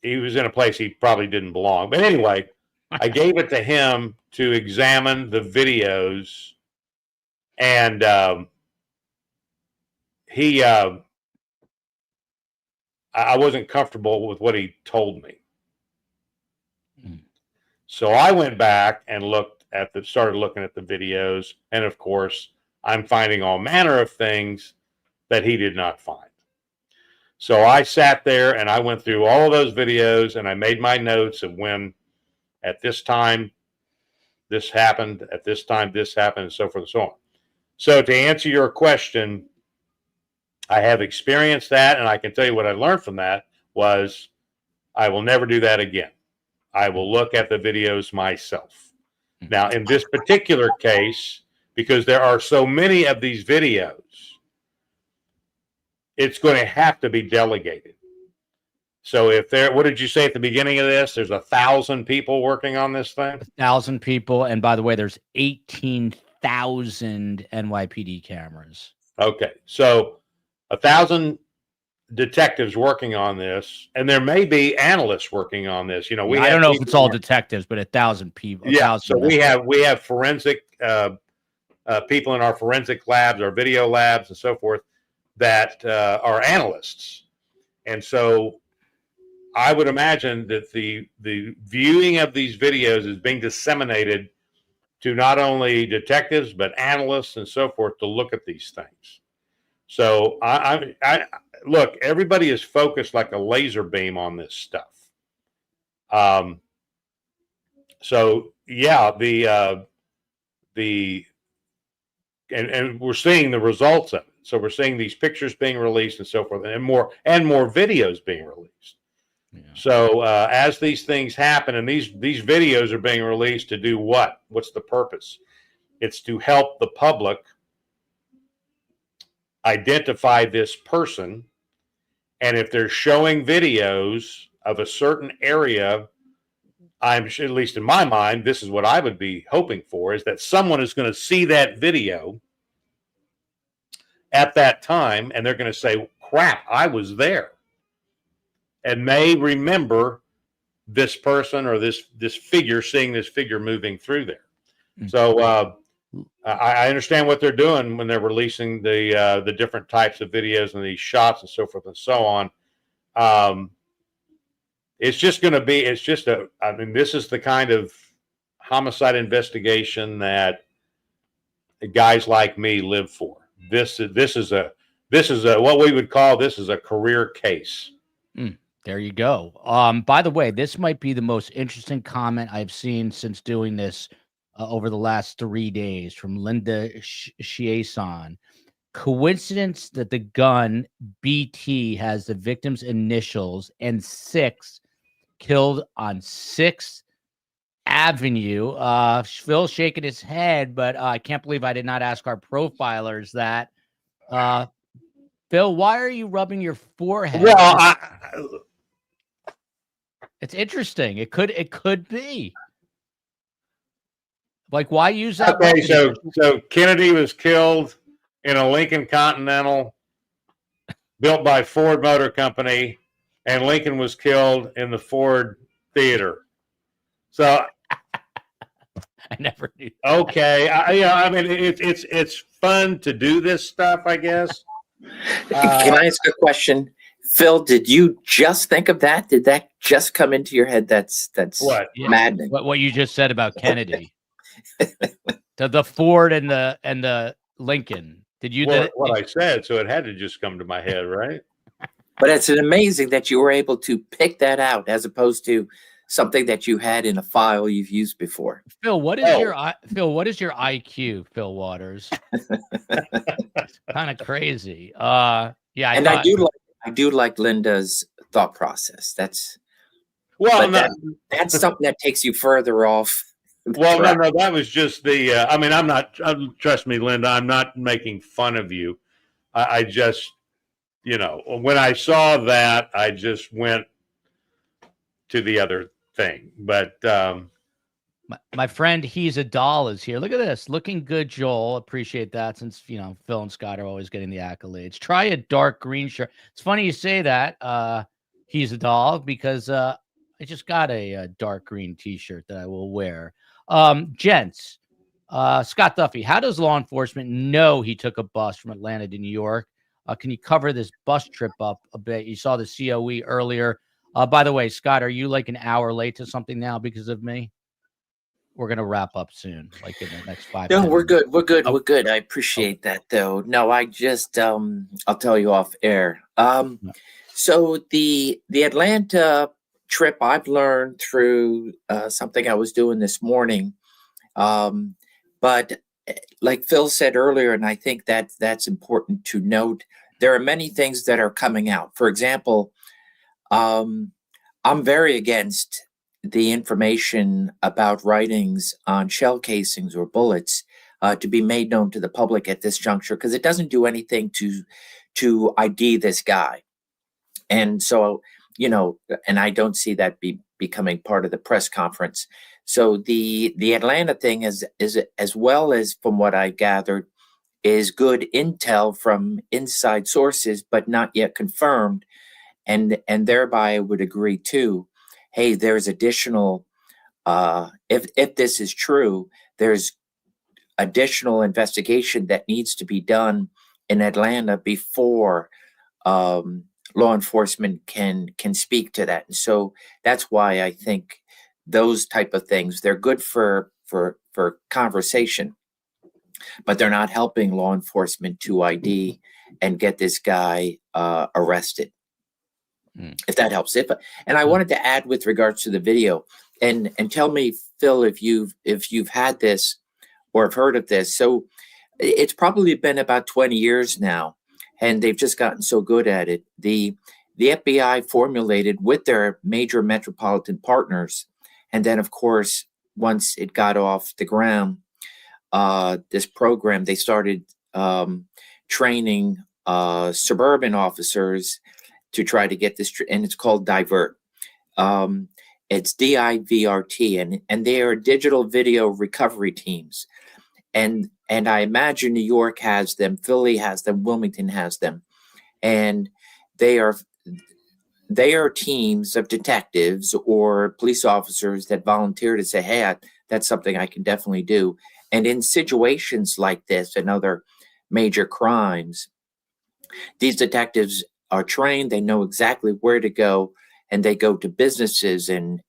he was in a place he probably didn't belong. But anyway, I gave it to him to examine the videos, and I wasn't comfortable with what he told me. So I went back and started looking at the videos, and of course, I'm finding all manner of things that he did not find. So I sat there and I went through all of those videos and I made my notes of when at this time this happened, at this time this happened, and so forth and so on. So to answer your question, I have experienced that, and I can tell you what I learned from that was I will never do that again. I will look at the videos myself. Now, in this particular case, because there are so many of these videos, it's going to have to be delegated. So what did you say at the beginning of this? There's 1,000 people working on this thing? 1,000 people. And by the way, there's 18,000 NYPD cameras. Okay. So 1,000 detectives working on this, and there may be analysts working on this. You know, I don't know if it's all detectives, but 1,000 people. Yeah. 1,000 So we have forensic people in our forensic labs, our video labs, and so forth, that are analysts. And so I would imagine that the viewing of these videos is being disseminated to not only detectives, but analysts and so forth to look at these things. So I look, everybody is focused like a laser beam on this stuff. So yeah, and we're seeing the results of it. So we're seeing these pictures being released and so forth, and more videos being released. Yeah. So as these things happen, and these videos are being released to do what? What's the purpose? It's to help the public identify this person. And if they're showing videos of a certain area, I'm sure, at least in my mind, this is what I would be hoping for, is that someone is going to see that video at that time, and they're going to say, crap, I was there, and may remember this person or this figure, seeing this figure moving through there. Mm-hmm. So I understand what they're doing when they're releasing the different types of videos and these shots and so forth and so on. It's just going to be, this is the kind of homicide investigation that guys like me live for. This is what we would call, this is a career case. There you go. By the way, this might be the most interesting comment I've seen since doing this over the last 3 days from Linda Chiason. Coincidence that the gun BT has the victim's initials and 6 killed on 6th Avenue. Phil's shaking his head, but I can't believe I did not ask our profilers that. Phil, why are you rubbing your forehead? Well, it's interesting. It could be. Like, why use that? Okay, so Kennedy was killed in a Lincoln Continental built by Ford Motor Company, and Lincoln was killed in the Ford Theater. So I never knew. Okay, I mean, it's fun to do this stuff, I guess. Can I ask a question? Phil, did you just think of that? Did that just come into your head? That's What? maddening. What you just said about Kennedy, the Ford and the Lincoln. Did you? What I said, so it had to just come to my head, right? But it's amazing that you were able to pick that out as opposed to something that you had in a file you've used before. Phil, what is your IQ, Phil Waters? It's kind of crazy. Yeah, I do like Linda's thought process. That's something that takes you further off. Well, no, that was just the. I mean, I'm not. Trust me, Linda. I'm not making fun of you. I just, when I saw that, I just went to the other thing. But my friend, he's a doll, is here. Look at this, looking good, Joel. Appreciate that. Since Phil and Scott are always getting the accolades. Try a dark green shirt. It's funny you say that. He's a doll because I just got a dark green T-shirt that I will wear. Gents, Scott Duffey, how does law enforcement know he took a bus from Atlanta to New York? Can you cover this bus trip up a bit? You saw the COE earlier. By the way, Scott, are you like an hour late to something now because of me? We're going to wrap up soon, like in the next 5 minutes. No, we're good. We're good. We're good. I appreciate that, though. No, I just, I'll tell you off air. So the Atlanta trip I've learned through something I was doing this morning. But like Phil said earlier, and I think that's important to note, there are many things that are coming out. For example, I'm very against the information about writings on shell casings or bullets to be made known to the public at this juncture, because it doesn't do anything to ID this guy. And so, and I don't see that becoming part of the press conference. So the Atlanta thing is as well as, from what I gathered, is good intel from inside sources, but not yet confirmed. And thereby I would agree too, hey, there's additional, if this is true, there's additional investigation that needs to be done in Atlanta before law enforcement can speak to that. And so that's why I think those type of things, they're good for conversation, but they're not helping law enforcement to ID and get this guy arrested. If that helps. And I wanted to add with regards to the video, and tell me, Phil, if you've had this or have heard of this. So it's probably been about 20 years now, and they've just gotten so good at it. The FBI formulated with their major metropolitan partners, and then of course once it got off the ground, this program, they started training suburban officers to try to get this, and it's called Divert. It's DIVRT, and they are digital video recovery teams. And I imagine New York has them, Philly has them, Wilmington has them. And they are teams of detectives or police officers that volunteer to say, hey, that's something I can definitely do. And in situations like this and other major crimes, these detectives are trained, they know exactly where to go, and they go to businesses and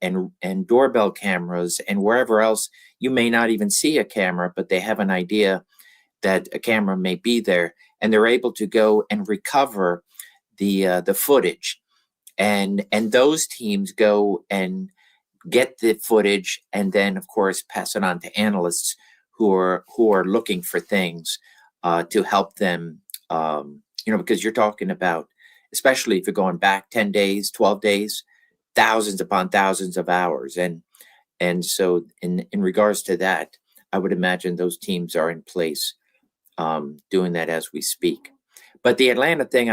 doorbell cameras and wherever else you may not even see a camera, but they have an idea that a camera may be there, and they're able to go and recover the footage. And those teams go and get the footage and then of course pass it on to analysts who are looking for things to help them, because you're talking about, especially if you're going back 10 days, 12 days, thousands upon thousands of hours. And so in regards to that, I would imagine those teams are in place doing that as we speak. But the Atlanta thing,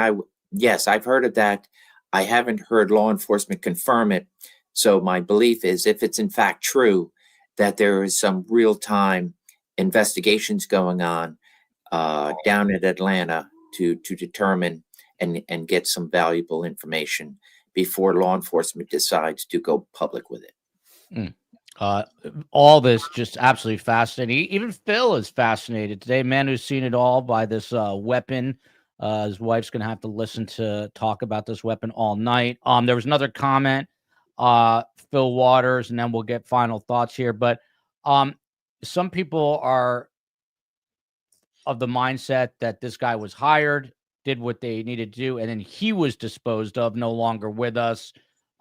yes, I've heard of that. I haven't heard law enforcement confirm it. So my belief is, if it's in fact true, that there is some real-time investigations going on down at Atlanta to determine and get some valuable information before law enforcement decides to go public with it. All this just absolutely fascinating. Even Phil is fascinated today. Man who's seen it all by this weapon. His wife's gonna have to listen to talk about this weapon all night. There was another comment, Phil Waters, and then we'll get final thoughts here. But some people are of the mindset that this guy was hired, did what they needed to do, and then he was disposed of, no longer with us.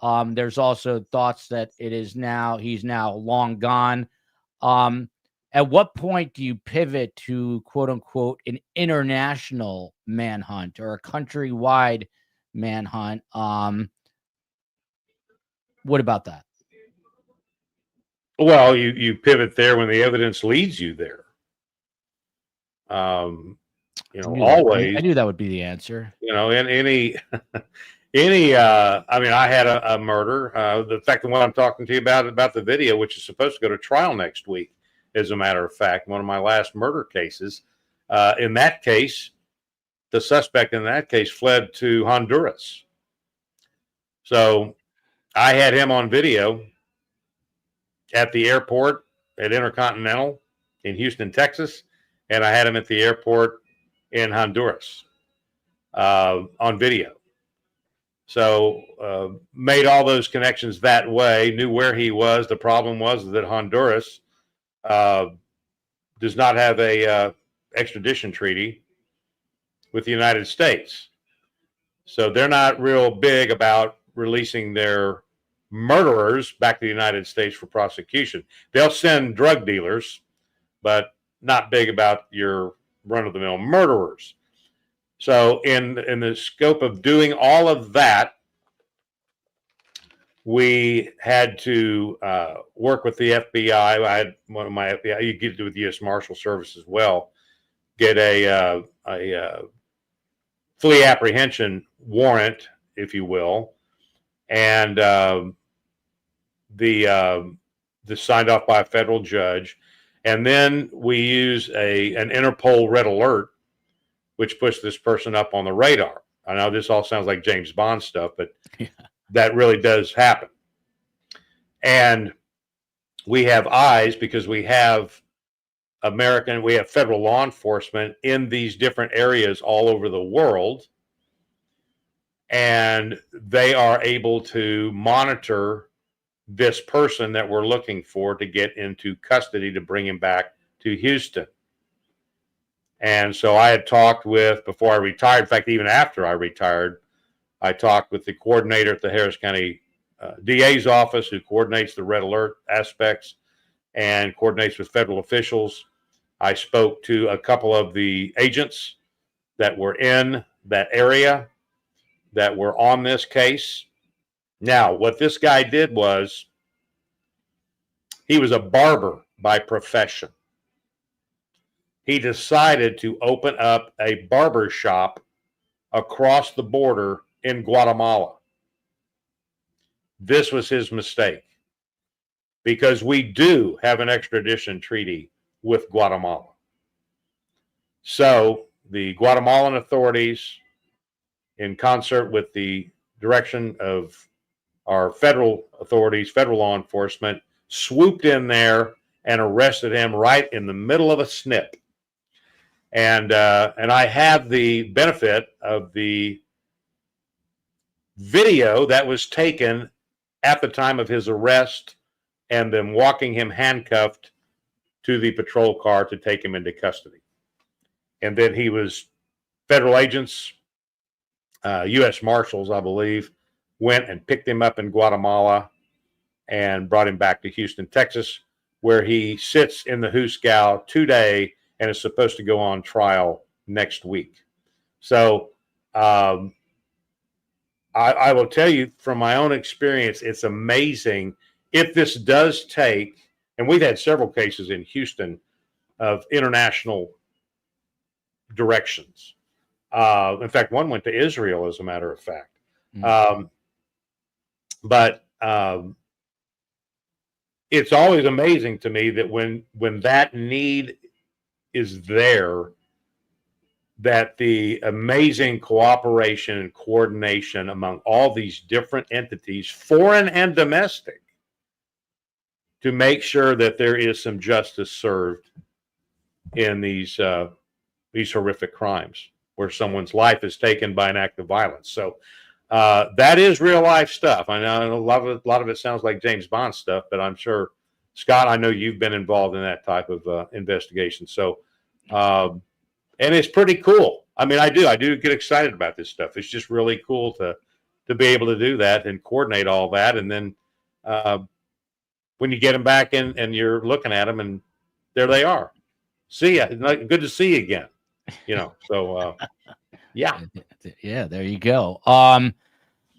There's also thoughts that he's now long gone. At what point do you pivot to quote unquote an international manhunt or a countrywide manhunt? What about that? Well, you pivot there when the evidence leads you there. Always. I knew that would be the answer. In any I mean, I had a murder. The fact that what I'm talking to you about the video, which is supposed to go to trial next week, as a matter of fact, one of my last murder cases. In that case, the suspect in that case fled to Honduras. So I had him on video at the airport at Intercontinental in Houston, Texas, and I had him at the airport in Honduras on video. So made all those connections that way, knew where he was. The problem was that Honduras does not have a extradition treaty with the United States. So they're not real big about releasing their murderers back to the United States for prosecution. They'll send drug dealers, but not big about your run-of-the-mill murderers. So in the scope of doing all of that, we had to work with the FBI. I had one of my FBI, you get to with the U.S. Marshal Service as well, get a flee apprehension warrant, if you will, and the signed off by a federal judge. And then we use an Interpol red alert, which puts this person up on the radar. I know this all sounds like James Bond stuff, but that really does happen. And we have eyes because we have federal law enforcement in these different areas all over the world. And they are able to monitor this person that we're looking for to get into custody to bring him back to Houston. And so I had talked with, before I retired, in fact, even after I retired, I talked with the coordinator at the Harris County DA's office, who coordinates the red alert aspects and coordinates with federal officials. I spoke to a couple of the agents that were in that area that were on this case. Now, what this guy did was, he was a barber by profession. He decided to open up a barber shop across the border in Guatemala. This was his mistake, because we do have an extradition treaty with Guatemala. So the Guatemalan authorities, in concert with the direction of our federal authorities, federal law enforcement, swooped in there and arrested him right in the middle of a snip. And I have the benefit of the video that was taken at the time of his arrest and them walking him handcuffed to the patrol car to take him into custody. And then federal agents, U.S. Marshals, I believe, went and picked him up in Guatemala and brought him back to Houston, Texas, where he sits in the Hooskow today and is supposed to go on trial next week. So I will tell you from my own experience, it's amazing if this does take, and we've had several cases in Houston of international directions. In fact, one went to Israel, as a matter of fact. Mm-hmm. But it's always amazing to me that when that need is there, that the amazing cooperation and coordination among all these different entities, foreign and domestic, to make sure that there is some justice served in these horrific crimes where someone's life is taken by an act of violence. So that is real life stuff. I know a lot of it sounds like James Bond stuff, but I'm sure, Scott, I know you've been involved in that type of investigation. So, and it's pretty cool. I mean, I do get excited about this stuff. It's just really cool to be able to do that and coordinate all that. And then when you get them back in and you're looking at them and there they are. See ya. Good to see you again. So yeah. Yeah, there you go. All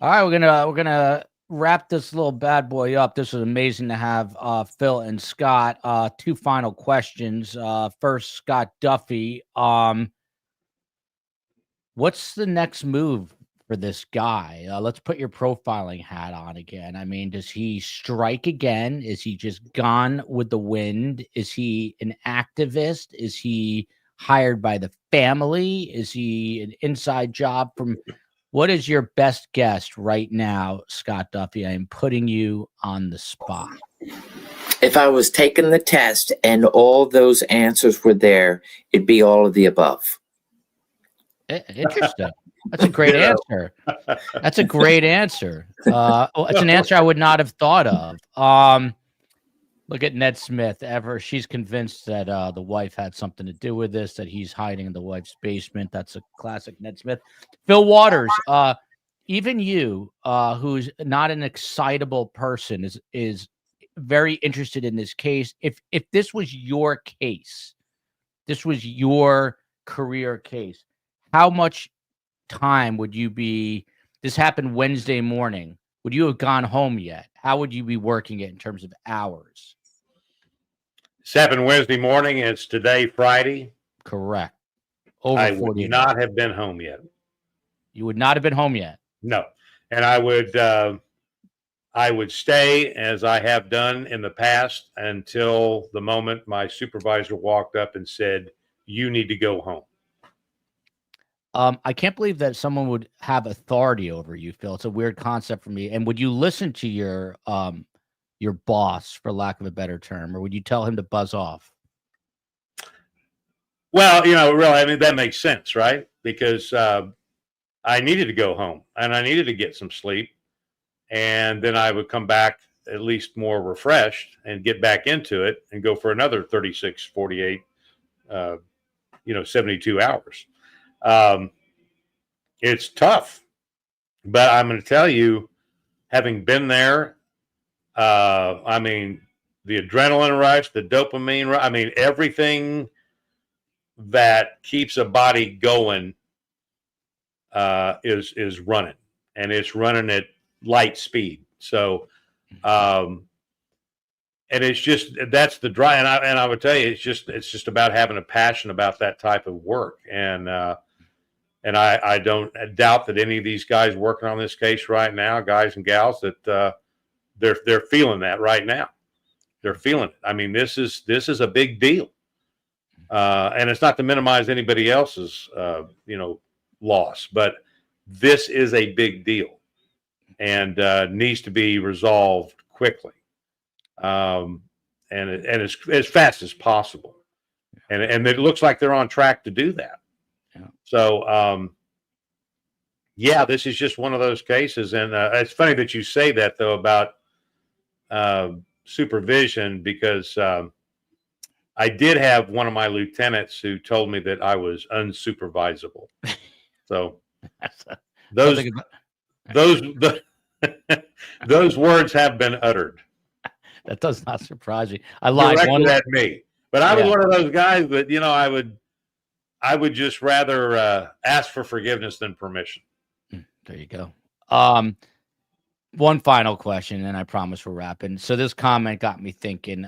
right, we're gonna wrap this little bad boy up. This was amazing to have Phil and Scott. Two final questions. First, Scott Duffey. What's the next move for this guy? Let's put your profiling hat on again. I mean, does he strike again? Is he just gone with the wind? Is he an activist? Is he hired by the family? Is he an inside job from? What is your best guess right now, Scott Duffey? I am putting you on the spot. If I was taking the test and all those answers were there, it'd be all of the above. Interesting. That's a great answer. That's a great answer. It's an answer I would not have thought of. Look at Ned Smith. She's convinced that the wife had something to do with this, that he's hiding in the wife's basement. That's a classic Ned Smith. Phil Waters, even you, who's not an excitable person, is very interested in this case. If this was your case, this was your career case, how much time would you be? This happened Wednesday morning. Would you have gone home yet? How would you be working it in terms of hours? It's happened Wednesday morning. And it's today, Friday. Correct. I would not have been home yet. You would not have been home yet. No, and I would stay as I have done in the past until the moment my supervisor walked up and said, "You need to go home." I can't believe that someone would have authority over you, Phil. It's a weird concept for me. And would you listen to your boss, for lack of a better term, or would you tell him to buzz off? Well, really, I mean, that makes sense, right? Because I needed to go home and I needed to get some sleep. And then I would come back at least more refreshed and get back into it and go for another 36, 48, 72 hours. It's tough, but I'm going to tell you, having been there, I mean, the adrenaline rush, the dopamine rush, I mean, everything that keeps a body going is running, and it's running at light speed. So, and it's just, that's the drive. And I would tell you, it's just about having a passion about that type of work. And I don't doubt that any of these guys working on this case right now, guys and gals, that they're feeling that right now. They're feeling it. I mean, this is a big deal. And it's not to minimize anybody else's, loss, but this is a big deal and needs to be resolved quickly. And as fast as possible. And it looks like they're on track to do that. Yeah. So, this is just one of those cases. And it's funny that you say that, though, about supervision, because I did have one of my lieutenants who told me that I was unsupervisable. So those words have been uttered. That does not surprise me. I lied directed at me, but I was one of those guys that I would just rather ask for forgiveness than permission. There you go. One final question, and I promise we're wrapping. So this comment got me thinking.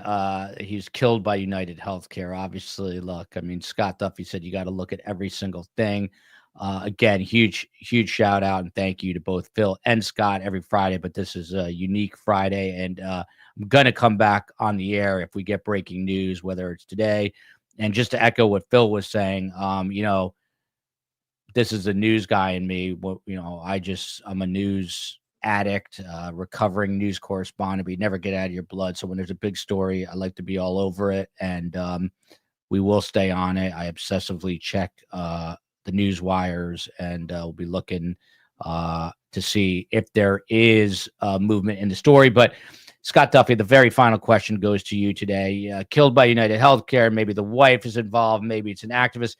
He's killed by United Healthcare. Obviously, look, I mean, Scott Duffey said you got to look at every single thing. Again, huge shout out and thank you to both Phil and Scott every Friday, but this is a unique Friday, and I'm going to come back on the air if we get breaking news, whether it's today. And just to echo what Phil was saying, this is a news guy in me. I'm a news addict, recovering news correspondent, but you never get out of your blood. So when there's a big story, I like to be all over it, and we will stay on it. I obsessively check the news wires, and we'll be looking to see if there is movement in the story. But Scott Duffey, the very final question goes to you today. Killed by United Healthcare. Maybe the wife is involved. Maybe it's an activist.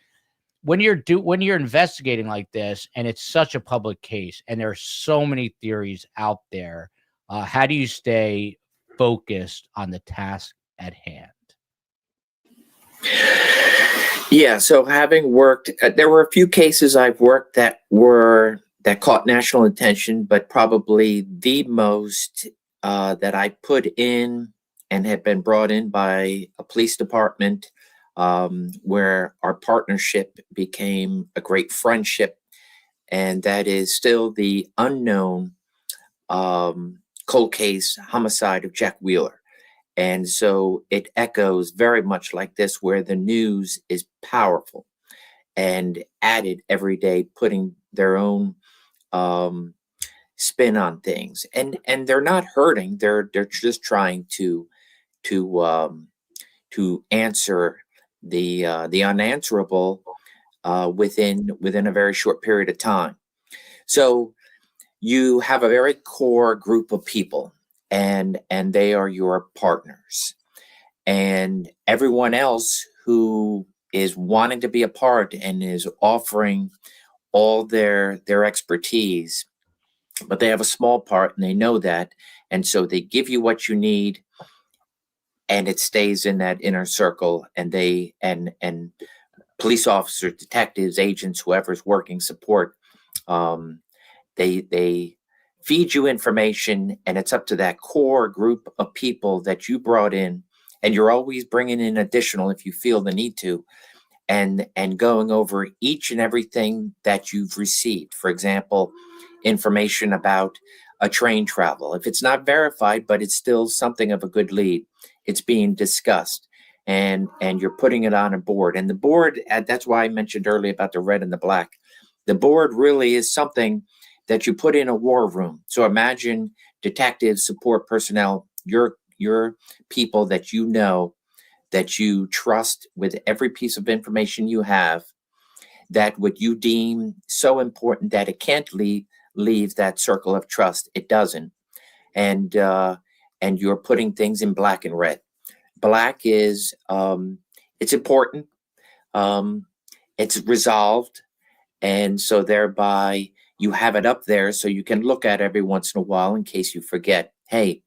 When you're investigating like this, and it's such a public case, and there are so many theories out there, how do you stay focused on the task at hand? Yeah, so having worked, there were a few cases I've worked that caught national attention, but probably the most that I put in and had been brought in by a police department, where our partnership became a great friendship, and that is still the unknown cold case homicide of Jack Wheeler. And so it echoes very much like this, where the news is powerful and added every day, putting their own spin on things. And they're not hurting. They're just trying to answer the unanswerable within a very short period of time. So you have a very core group of people, and they are your partners, and everyone else who is wanting to be a part and is offering all their expertise, but they have a small part and they know that, and so they give you what you need, and it stays in that inner circle, and they and police officers, detectives, agents, whoever's working support, they feed you information, and it's up to that core group of people that you brought in, and you're always bringing in additional if you feel the need to, and going over each and everything that you've received. For example, information about a train travel. If it's not verified, but it's still something of a good lead, it's being discussed, and you're putting it on a board. And the board, that's why I mentioned earlier about the red and the black. The board really is something that you put in a war room. So imagine detectives, support personnel, your people that you know, that you trust with every piece of information you have, that what you deem so important that it can't leave that circle of trust. It doesn't. And you're putting things in black and red. Black is, it's important. It's resolved. And so thereby you have it up there so you can look at it every once in a while in case you forget, hey,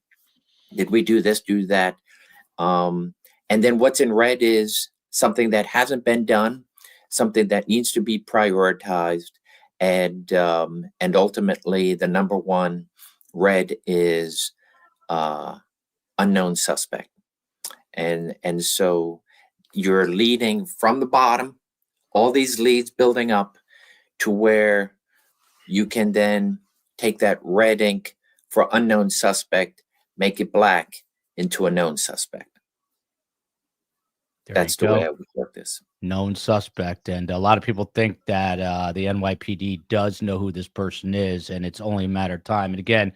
did we do this, do that? And then what's in red is something that hasn't been done, something that needs to be prioritized. And ultimately the number one red is unknown suspect. And so you're leading from the bottom, all these leads building up to where you can then take that red ink for unknown suspect, make it black into a known suspect. That's the way I would work this. Known suspect. And a lot of people think that the NYPD does know who this person is, and it's only a matter of time. And again,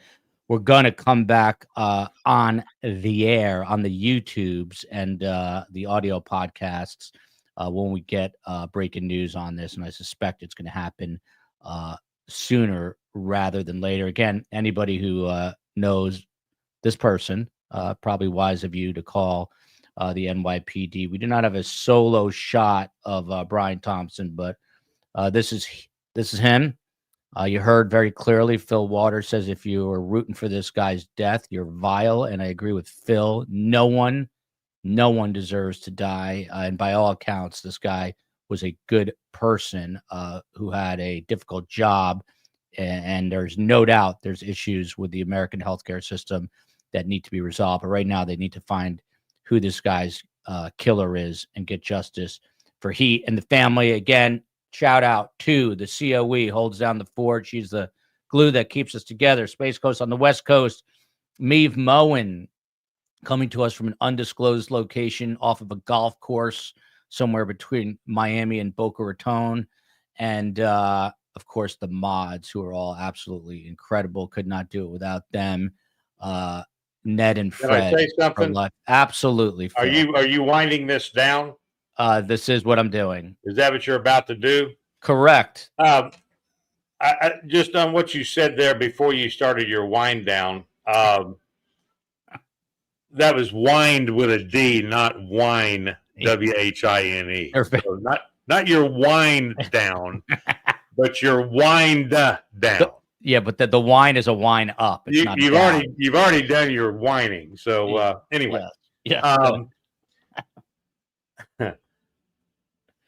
we're going to come back on the air, on the YouTubes and the audio podcasts when we get breaking news on this. And I suspect it's going to happen sooner rather than later. Again, anybody who knows this person, probably wise of you to call the NYPD. We do not have a solo shot of Brian Thompson, but this is him. You heard very clearly, Phil Waters says if you are rooting for this guy's death, you're vile. And I agree with Phil. No one deserves to die. And by all accounts, this guy was a good person who had a difficult job. And there's no doubt there's issues with the American healthcare system that need to be resolved. But right now they need to find who this guy's killer is and get justice for he and the family. Again, shout out to the COE, holds down the fort. She's the glue that keeps us together. Space Coast on the West Coast. Meave Moen coming to us from an undisclosed location off of a golf course somewhere between Miami and Boca Raton. And of course, the mods, who are all absolutely incredible. Could not do it without them. Ned and Fred. Can I say something? Absolutely. Are you winding this down? This is what I'm doing. Is that what you're about to do? Correct. I just on what you said there before you started your wind down. That was wind with a D, not wine, WHINE. So not your wind down, but your wind down. Yeah, but the wine is a wine up. It's not you've already done your whining. So anyway,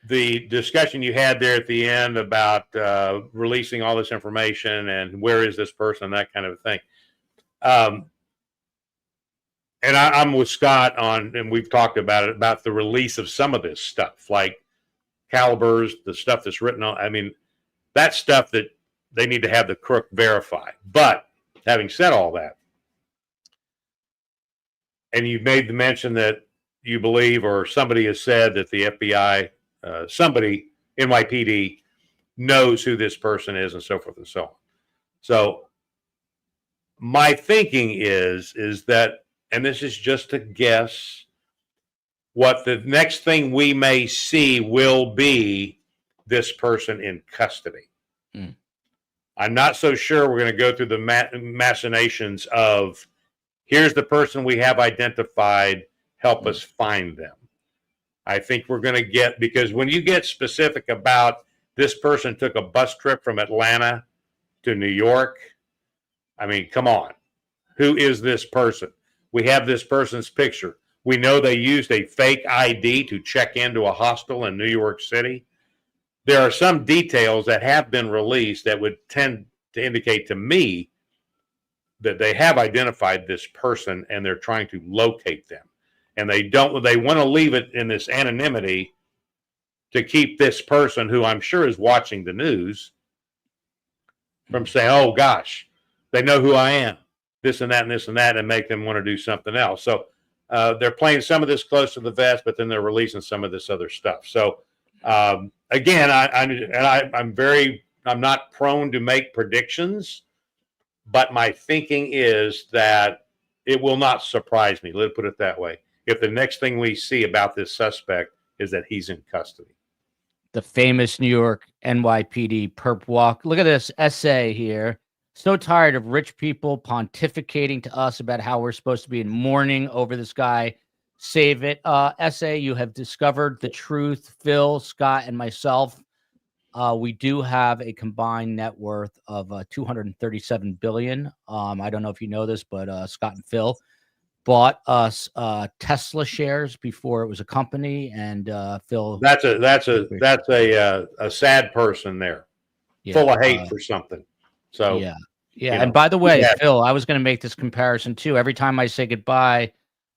the discussion you had there at the end about releasing all this information and where is this person, that kind of thing. And I'm with Scott on, and we've talked about it, about the release of some of this stuff, like calibers, the stuff that's written on. I mean, that stuff that they need to have the crook verify. But having said all that, and you've made the mention that you believe, or somebody has said that the FBI, somebody, NYPD, knows who this person is and so forth and so on. So my thinking is that, and this is just a guess, what the next thing we may see will be this person in custody. I'm not so sure we're going to go through the machinations of, here's the person we have identified, help us find them. I think we're going to get, because when you get specific about this person took a bus trip from Atlanta to New York, I mean, come on. Who is this person? We have this person's picture. We know they used a fake ID to check into a hostel in New York City. There are some details that have been released that would tend to indicate to me that they have identified this person and they're trying to locate them. And they want to leave it in this anonymity to keep this person, who I'm sure is watching the news, from saying, oh gosh, they know who I am, this and that and this and that, and make them want to do something else. So they're playing some of this close to the vest, but then they're releasing some of this other stuff. So again, I'm not prone to make predictions, but my thinking is that it will not surprise me, let's put it that way, if the next thing we see about this suspect is that he's in custody. The famous New York NYPD perp walk. Look at this essay here. So tired of rich people pontificating to us about how we're supposed to be in mourning over this guy. Save it. Essay, you have discovered the truth. Phil, Scott, and myself, we do have a combined net worth of $237 billion. I don't know if you know this, but Scott and Phil bought us Tesla shares before it was a company, and Phil. That's a sad person there, full of hate for something. So yeah. And by the way, Phil, I was going to make this comparison too. Every time I say goodbye,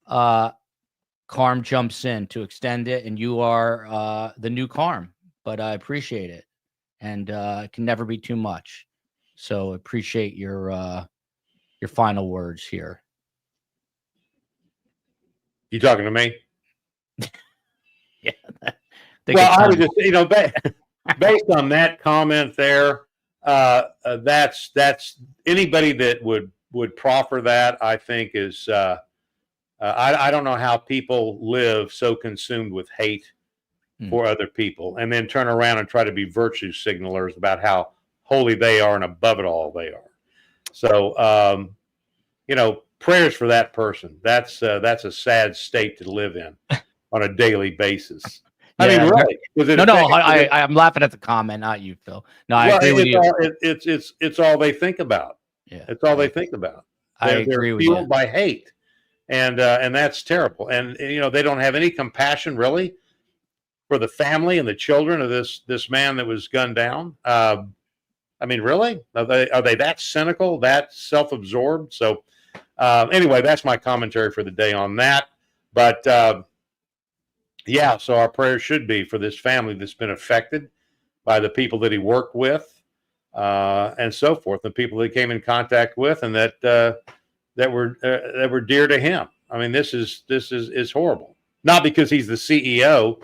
Carm jumps in to extend it, and you are the new Carm. But I appreciate it, and it can never be too much. So appreciate your final words here. You talking to me? Yeah. Well, I was just, based on that comment there, that's anybody that would proffer that, I think is, I don't know how people live so consumed with hate for other people and then turn around and try to be virtue signalers about how holy they are and above it all they are. So, prayers for that person. That's a sad state to live in on a daily basis. I mean, really. I'm laughing at the comment, not you, Phil. No, I agree with you. It's all they think about. Yeah, it's all they think about. They're fueled by hate, and that's terrible. And they don't have any compassion really for the family and the children of this man that was gunned down. I mean, really, are they that cynical, that self-absorbed? So. Anyway, that's my commentary for the day on that. But so our prayers should be for this family that's been affected by the people that he worked with, and so forth, the people that he came in contact with, and that were dear to him. I mean, this is horrible. Not because he's the CEO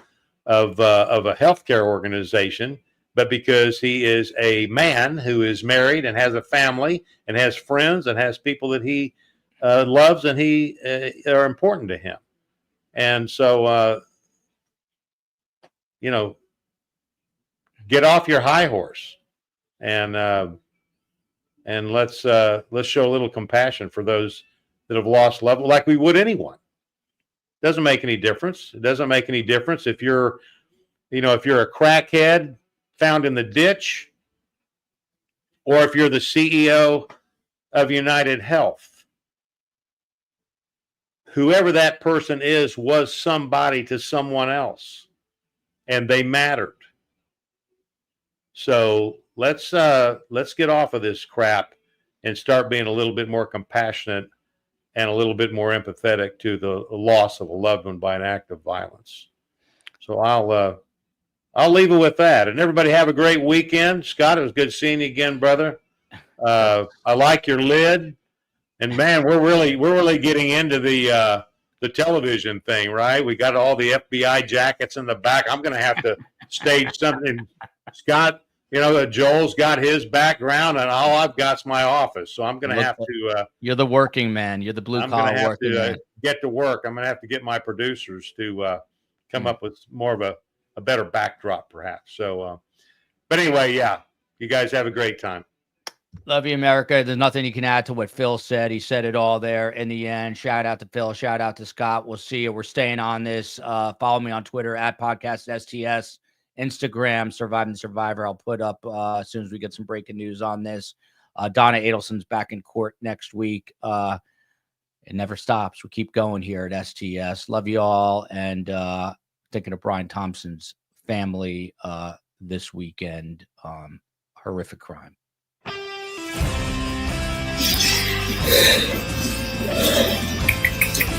of a healthcare organization, but because he is a man who is married and has a family and has friends and has people that he loves and he are important to him. And so, you know, get off your high horse and let's show a little compassion for those that have lost loved ones, like we would anyone. Doesn't make any difference. It doesn't make any difference if you're, if you're a crackhead found in the ditch, or if you're the CEO of United Health. Whoever that person is was somebody to someone else, and they mattered. So let's get off of this crap and start being a little bit more compassionate and a little bit more empathetic to the loss of a loved one by an act of violence. So I'll leave it with that. And everybody have a great weekend. Scott, it was good seeing you again, brother. I like your lid. And man, we're really getting into the television thing, right? We got all the FBI jackets in the back. I'm going to have to stage something. Scott, Joel's got his background, and all I've got's my office. So I'm going to have to. You're the working man. You're the blue collar working man. Get to work. I'm going to have to get my producers to come up with more of a better backdrop, perhaps. So, but anyway, yeah, you guys have a great time. Love you, America. There's nothing you can add to what Phil said. He said it all there in the end. Shout out to Phil. Shout out to Scott. We'll see you. We're staying on this. Follow me on Twitter at Podcast STS, Instagram, Surviving the Survivor. I'll put up as soon as we get some breaking news on this. Donna Adelson's back in court next week. It never stops. We keep going here at STS. Love you all. And thinking of Brian Thompson's family this weekend. Horrific crime. Yeah.